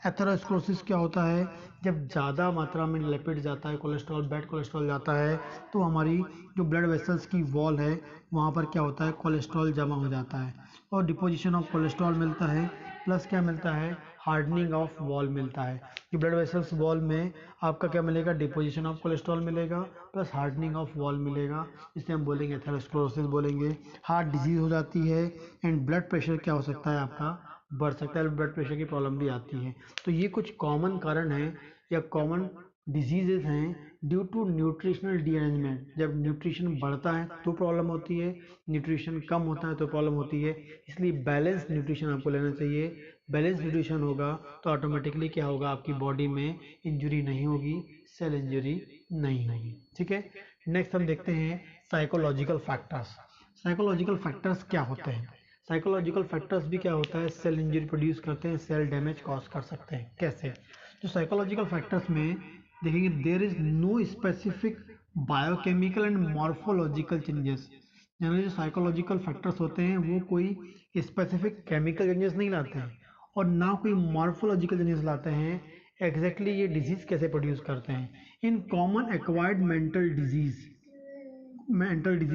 एथेरोस्क्लेरोसिस क्या होता है, जब ज़्यादा मात्रा में लिपिड जाता है, कोलेस्ट्रॉल, बैड कोलेस्ट्रॉल जाता है तो हमारी जो ब्लड वेसल्स की वॉल है वहाँ पर क्या होता है, कोलेस्ट्रॉल जमा हो जाता है, और डिपोजिशन ऑफ कोलेस्ट्रॉल मिलता है, प्लस क्या मिलता है, हार्डनिंग ऑफ वॉल मिलता है। कि ब्लड वेसल्स वॉल में आपका क्या मिलेगा, डिपोजिशन ऑफ कोलेस्ट्रॉल मिलेगा प्लस हार्डनिंग ऑफ वॉल मिलेगा, इसे हम बोलेंगे एथेरोस्क्लेरोसिस बोलेंगे। हार्ट डिजीज हो जाती है एंड ब्लड प्रेशर क्या हो सकता है आपका, बढ़ सकता है, ब्लड प्रेशर की प्रॉब्लम भी आती है। तो ये कुछ कॉमन कारण हैं या कॉमन डिजीजेज हैं ड्यू टू न्यूट्रिशनल डीअरेंजमेंट। जब न्यूट्रिशन बढ़ता है तो प्रॉब्लम होती है, न्यूट्रिशन कम होता है तो प्रॉब्लम होती है। इसलिए बैलेंस न्यूट्रिशन आपको लेना चाहिए। बैलेंस न्यूट्रिशन होगा तो ऑटोमेटिकली क्या होगा, आपकी बॉडी में इंजरी नहीं होगी, सेल इंजरी नहीं होगी। ठीक है, नेक्स्ट हम देखते हैं साइकोलॉजिकल फैक्टर्स। साइकोलॉजिकल फैक्टर्स क्या होते हैं? साइकोलॉजिकल फैक्टर्स भी क्या होता है, सेल इंजरी प्रोड्यूस करते हैं, सेल डैमेज कॉज कर सकते हैं। कैसे? तो साइकोलॉजिकल फैक्टर्स में देखेंगे there is no specific biochemical and morphological changes. यानी जो साइकोलॉजिकल फैक्टर्स होते हैं वो कोई स्पेसिफिक केमिकल चेंजेस नहीं लाते हैं और ना कोई मॉर्फोलॉजिकल चेंजेस लाते हैं। एग्जैक्टली ये डिजीज कैसे प्रोड्यूस करते हैं? In common acquired mental disease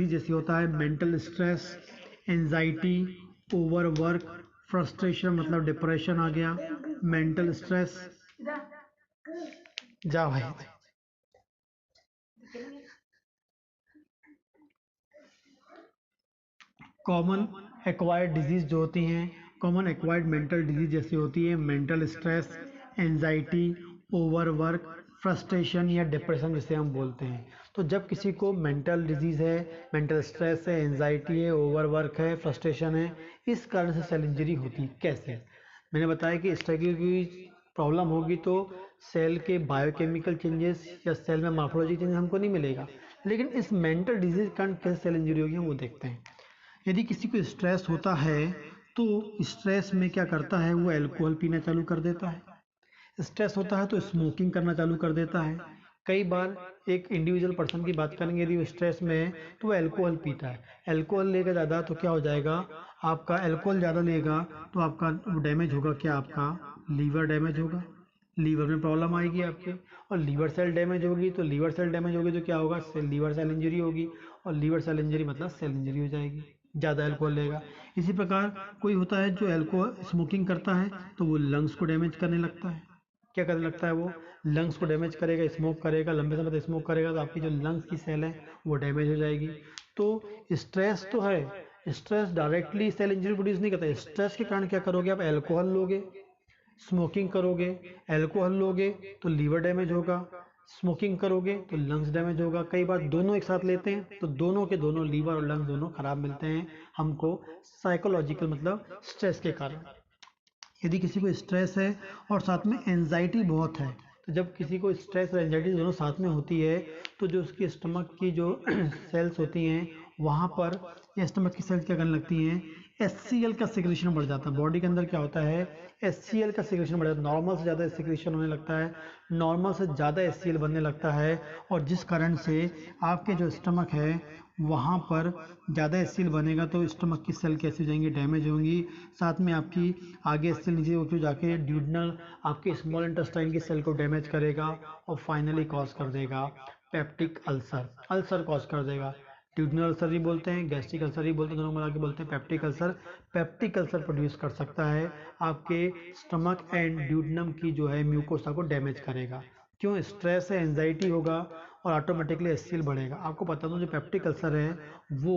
जैसे होता है mental stress, anxiety, overwork, frustration मतलब डिप्रेशन आ गया, मेंटल स्ट्रेस। जा भाई, कॉमन एक्वायर्ड डिजीज जो होती हैं, कॉमन एक्वायर्ड मेंटल डिजीज जैसी होती है mental stress, anxiety, overwork, frustration या डिप्रेशन जिसे हम बोलते हैं। तो जब किसी को मेंटल डिजीज है, मेंटल स्ट्रेस है, एंजाइटी है, ओवरवर्क है, फ्रस्ट्रेशन है, इस कारण से सेल इंजरी होती है। कैसे? मैंने बताया कि इस तरह की प्रॉब्लम होगी तो सेल के बायोकेमिकल चेंजेस या सेल में मॉर्फोलॉजी चेंजेस हमको नहीं मिलेगा, लेकिन इस मेंटल डिजीज कारण कैसे सेल इंजरी होगी हम वो देखते हैं। यदि किसी को स्ट्रेस होता है तो स्ट्रेस में क्या करता है, वो अल्कोहल पीना चालू कर देता है। स्ट्रेस होता है तो स्मोकिंग करना चालू कर देता है। कई बार एक इंडिविजुअल पर्सन की बात करेंगे, यदि वो स्ट्रेस में है तो वो अल्कोहल पीता है। अल्कोहल लेगा ज़्यादा तो क्या हो जाएगा, आपका अल्कोहल ज़्यादा लेगा तो आपका डैमेज होगा, क्या आपका लीवर डैमेज होगा, लीवर में प्रॉब्लम आएगी आपके। और लीवर सेल डैमेज होगी तो लीवर सेल डैमेज होगी तो क्या होगा, लीवर सेल इंजरी होगी, और लीवर सेल इंजरी मतलब सेल इंजरी हो जाएगी, ज़्यादा अल्कोहल लेगा। इसी प्रकार कोई होता है जो अल्कोहल स्मोकिंग करता है तो वो लंग्स को डैमेज करने लगता है। क्या करने लगता है, वो लंग्स को डैमेज करेगा, स्मोक करेगा, लंबे समय तक स्मोक करेगा तो आपकी जो लंग्स की सेल है वो डैमेज हो जाएगी। तो स्ट्रेस तो है, stress directly cell injury produce नहीं करता। स्ट्रेस के कारण क्या करोगे, आप अल्कोहल लोगे, स्मोकिंग करोगे, अल्कोहल लोगे तो लीवर डैमेज होगा, स्मोकिंग करोगे तो लंग्स डैमेज होगा। कई बार दोनों एक साथ लेते हैं तो दोनों के दोनों लीवर और लंग्स दोनों खराब मिलते हैं हमको साइकोलॉजिकल मतलब स्ट्रेस के कारण। यदि किसी को स्ट्रेस है और साथ में एंजाइटी बहुत है, तो जब किसी को स्ट्रेस और एंजाइटी दोनों साथ में होती है तो जो उसकी स्टमक की जो सेल्स होती हैं वहाँ पर स्टमक की सेल्स क्या करने लगती हैं, HCl का सिक्रेशन बढ़ जाता है। बॉडी के अंदर क्या होता है, HCl का सिक्रेशन बढ़ जाता है, नॉर्मल से ज़्यादा सिक्रेशन होने लगता है, नॉर्मल से ज़्यादा HCl बनने लगता है, और जिस कारण से आपके जो स्टमक है वहाँ पर ज़्यादा HCl बनेगा तो स्टमक की सेल कैसी हो जाएंगी, डैमेज होंगी। साथ में आपकी आगे HCl नीचे होकर जाके ड्यूडनल आपके स्मॉल इंटेस्टाइन की सेल को डैमेज करेगा और फाइनली कॉज कर देगा पेप्टिक अल्सर, अल्सर कॉज कर देगा। ड्यूडनल अल्सर ही बोलते हैं, गैस्ट्रिक अल्सर ही बोलते हैं, दोनों मिला के बोलते हैं peptic ulcer. Peptic ulcer produce कर सकता है, आपके स्टमक एंड ड्यूडनम की जो है म्यूकोसा को डैमेज करेगा। क्यों, स्ट्रेस है, एंजाइटी होगा और ऑटोमेटिकली HCl बढ़ेगा। आपको बता दूं जो पेप्टिक अल्सर है वो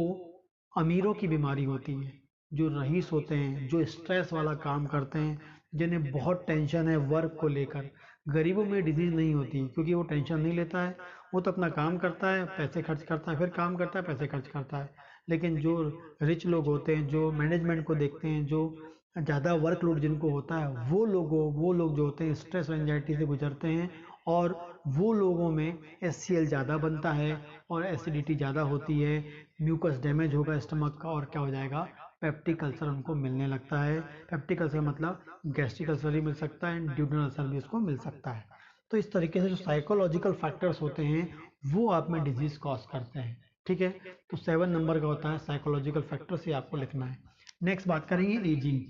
अमीरों की बीमारी होती है। जो रईस होते हैं, जो स्ट्रेस वाला काम करते हैं, जिन्हें बहुत टेंशन है वर्क को लेकर, गरीबों में डिजीज नहीं होती क्योंकि वो टेंशन नहीं लेता है, वो तो अपना काम करता है, पैसे खर्च करता है, फिर काम करता है, पैसे खर्च करता है। लेकिन जो रिच लोग होते हैं, जो मैनेजमेंट को देखते हैं, जो ज़्यादा वर्कलोड जिनको होता है, वो लोग जो होते हैं स्ट्रेस और एंजाइटी से गुजरते हैं, और वो लोगों में HCl ज़्यादा बनता है और एसिडिटी ज़्यादा होती है, म्यूकस डैमेज होगा स्टमक का और क्या हो जाएगा, पेप्टिक अल्सर उनको मिलने लगता है। पेप्टिक अल्सर मतलब गैस्ट्रिक अल्सर ही मिल सकता है एंड ड्यूडनल अल्सर भी उसको मिल सकता है। तो इस तरीके से जो साइकोलॉजिकल फैक्टर्स होते हैं वो आप में डिजीज कॉज करते हैं। ठीक है, तो 7 नंबर का होता है साइकोलॉजिकल फैक्टर्स, ये आपको लिखना है। नेक्स्ट बात करेंगे एजिंग।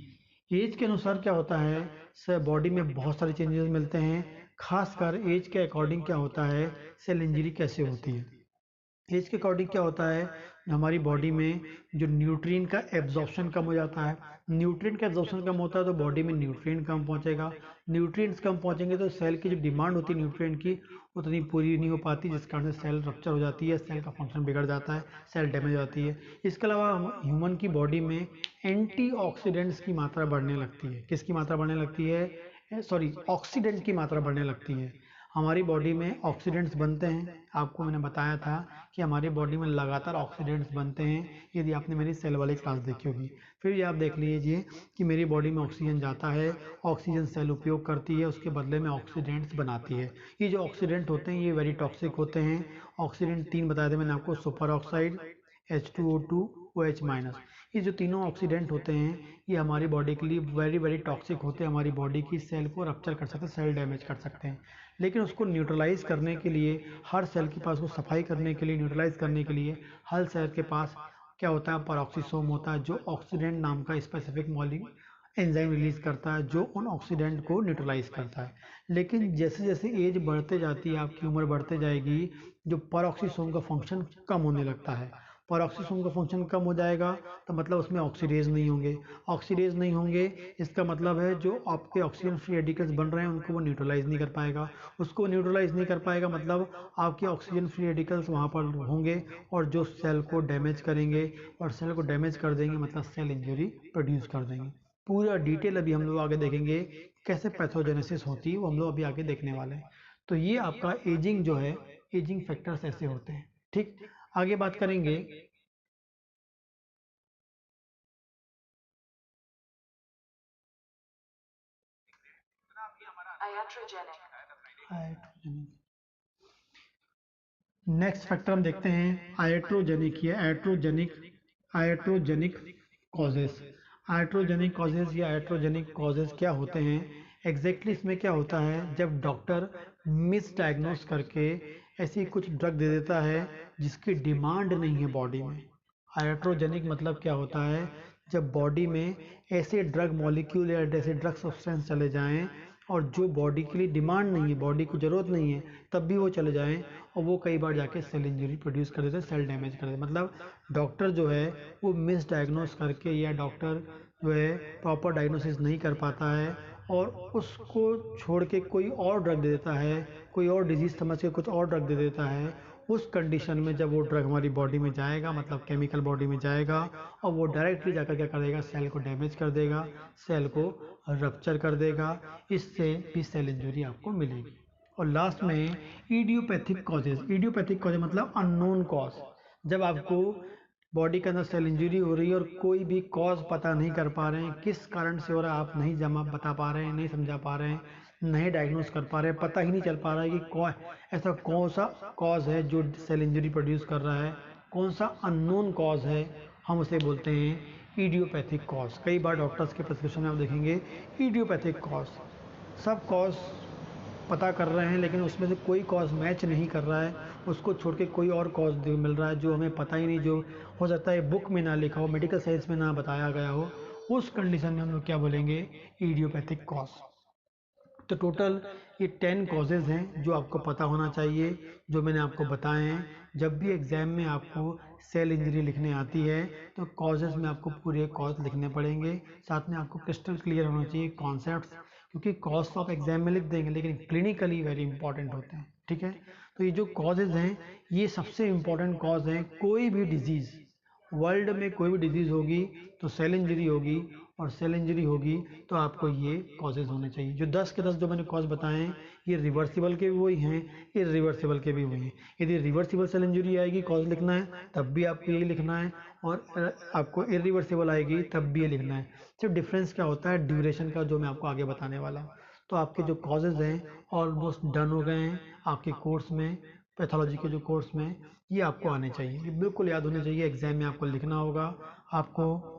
एज के अनुसार क्या होता है सर, बॉडी में बहुत सारे चेंजेस मिलते हैं, खासकर एज के अकॉर्डिंग क्या होता है सेल इंजरी कैसे होती है। एज के अकॉर्डिंग क्या होता है, हमारी बॉडी में जो न्यूट्रिएंट का एब्जॉर्प्शन कम हो जाता है। न्यूट्रिएंट का एब्जॉर्प्शन कम होता है तो बॉडी में न्यूट्रिएंट कम पहुंचेगा। न्यूट्रिएंट्स कम पहुंचेंगे तो सेल की जो डिमांड होती है न्यूट्रिएंट की उतनी पूरी नहीं हो पाती, जिस कारण से सेल रप्चर हो जाती है, सेल का फंक्शन बिगड़ जाता है, सेल डैमेज हो जाती है। इसके अलावा ह्यूमन की बॉडी में एंटीऑक्सीडेंट्स की मात्रा बढ़ने लगती है। किसकी मात्रा बढ़ने लगती है? सॉरी, ऑक्सीडेंट की मात्रा बढ़ने लगती है। हमारी बॉडी में ऑक्सीडेंट्स बनते हैं, आपको मैंने बताया था कि हमारी बॉडी में लगातार ऑक्सीडेंट्स बनते हैं, यदि आपने मेरी सेल वाली क्लास देखी होगी। फिर ये आप देख लीजिए कि मेरी बॉडी में ऑक्सीजन जाता है, ऑक्सीजन सेल उपयोग करती है, उसके बदले में ऑक्सीडेंट्स बनाती है। ये जो ऑक्सीडेंट होते हैं ये वेरी टॉक्सिक होते हैं। ऑक्सीडेंट 3 बताए थे मैंने आपको, सुपर ऑक्साइड, H2O2, OH-। ये जो तीनों ऑक्सीडेंट होते हैं ये हमारी बॉडी के लिए वेरी वेरी टॉक्सिक होते हैं, हमारी बॉडी की सेल को रप्चर कर सकते हैं, सेल डैमेज कर सकते हैं। लेकिन उसको न्यूट्रलाइज करने के लिए, हर सेल के पास, को सफाई करने के लिए, न्यूट्रलाइज करने के लिए हर सेल के पास क्या होता है? पेरोक्सीसोम होता है, जो ऑक्सीडेंट नाम का स्पेसिफिक एंजाइम रिलीज करता है, जो उन ऑक्सीडेंट को न्यूट्रलाइज करता है। लेकिन जैसे जैसे एज बढ़ते जाती है, आपकी उम्र बढ़ते जाएगी, जो पेरोक्सीसोम का फंक्शन कम होने लगता है। पेरोक्सीसोम का फंक्शन कम हो जाएगा तो मतलब उसमें ऑक्सीडेज नहीं होंगे। ऑक्सीडेज नहीं होंगे इसका मतलब है जो आपके ऑक्सीजन फ्री रेडिकल्स बन रहे हैं उनको वो न्यूट्रलाइज नहीं कर पाएगा। उसको न्यूट्रलाइज नहीं कर पाएगा मतलब आपके ऑक्सीजन फ्री रेडिकल्स वहाँ पर होंगे और जो सेल को डैमेज करेंगे, और सेल को डैमेज कर देंगे मतलब सेल इंजरी प्रोड्यूस कर देंगे। पूरा डिटेल अभी हम लोग आगे देखेंगे कैसे पैथोजेनेसिस होती है, वो हम लोग अभी आगे देखने वाले हैं। तो ये आपका एजिंग जो है, एजिंग फैक्टर्स ऐसे होते हैं। ठीक, आगे बात करेंगे। नेक्स्ट फैक्टर हम देखते हैं आइट्रोजेनिक या आइट्रोजेनिक कॉजेस। आइट्रोजेनिक कॉजेस या आइट्रोजेनिक कॉजेस क्या होते हैं एग्जैक्टली? इसमें क्या होता है, जब डॉक्टर मिसडायग्नोस करके ऐसी कुछ ड्रग दे देता है जिसकी डिमांड नहीं है बॉडी में। आइट्रोजेनिक मतलब क्या होता है, जब बॉडी में ऐसे ड्रग मॉलिक्यूल या ऐसे ड्रग सब्सटेंस चले जाएं और जो बॉडी के लिए डिमांड नहीं है, बॉडी को ज़रूरत नहीं है, तब भी वो चले जाएं और वो कई बार जाके सेल इंजरी प्रोड्यूस कर देते हैं, सेल डैमेज कर देते हैं। मतलब डॉक्टर जो है वो मिस डायग्नोस करके, या डॉक्टर जो है प्रॉपर डायग्नोसिस नहीं कर पाता है और उसको छोड़ के कोई और ड्रग दे देता है, कोई और डिजीज़ समझ के कुछ और ड्रग दे देता है। उस कंडीशन में जब वो ड्रग हमारी बॉडी में जाएगा, मतलब केमिकल बॉडी में जाएगा, और वो डायरेक्टली जाकर क्या करेगा, सेल को डैमेज कर देगा, सेल को रप्चर कर देगा, इससे भी सेल इंजरी आपको मिलेगी। और लास्ट में इडियोपैथिक कॉजेज। इडियोपैथिक कॉजेज मतलब अननोन कॉज। जब आपको बॉडी के अंदर सेल इंजरी हो रही है और कोई भी कॉज पता नहीं कर पा रहे हैं, किस कारण से हो रहा है आप नहीं जमा बता पा रहे हैं, नहीं समझा पा रहे हैं, नहीं डायग्नोस कर पा रहे हैं, पता ही नहीं चल पा रहा है कि ऐसा कौन सा कॉज है जो सेल इंजरी प्रोड्यूस कर रहा है, कौन सा अननोन कॉज है, हम उसे बोलते हैं इडियोपैथिक कॉज। कई बार डॉक्टर्स के प्रिस्क्रिप्शन में आप देखेंगे इडियोपैथिक कॉज। सब कॉज पता कर रहे हैं लेकिन उसमें से कोई कॉज मैच नहीं कर रहा है, उसको छोड़ के कोई और कॉज मिल रहा है जो हमें पता ही नहीं, जो हो सकता है बुक में ना लिखा हो, मेडिकल साइंस में ना बताया गया हो। उस कंडीशन में हम लोग क्या बोलेंगे, इडियोपैथिक कॉज। तो टोटल ये 10 कॉजेज़ हैं जो आपको पता होना चाहिए, जो मैंने आपको बताए हैं। जब भी एग्ज़ाम में आपको सेल इंजरी लिखने आती है तो कॉजेज़ में आपको पूरे कॉज लिखने पड़ेंगे, साथ में आपको क्रिस्टल क्लियर होना चाहिए कॉन्सेप्ट्स, क्योंकि कॉज तो आप एग्जाम में लिख देंगे लेकिन क्लिनिकली वेरी इंपॉर्टेंट होते हैं। ठीक है, तो ये जो कॉजेज़ हैं ये सबसे इम्पॉर्टेंट कॉज हैं। कोई भी डिजीज़, वर्ल्ड में कोई भी डिजीज़ होगी तो सेल इंजरी होगी, और सेल इंजरी होगी तो आपको ये कॉजेज होने चाहिए। जो 10 के 10 जो मैंने कॉज बताए हैं ये रिवर्सिबल के भी वही हैं, इरिवर्सिबल के भी वही हैं। यदि रिवर्सिबल सेल इंजरी आएगी कॉज लिखना है तब भी आपको यही लिखना है, और आपको इरिवर्सिबल आएगी तब भी ये लिखना है। सिर्फ डिफरेंस क्या होता है ड्यूरेशन का, जो मैं आपको आगे बताने वाला हूँ। तो आपके जो कॉजेज हैं ऑलमोस्ट डन हो गए हैं आपके कोर्स में, पैथोलॉजी के जो कोर्स में, ये आपको आने चाहिए, ये बिल्कुल याद होने चाहिए। एग्जाम में आपको लिखना होगा, आपको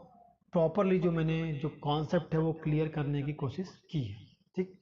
प्रॉपरली जो मैंने जो कॉन्सेप्ट है वो क्लियर करने की कोशिश की है। ठीक।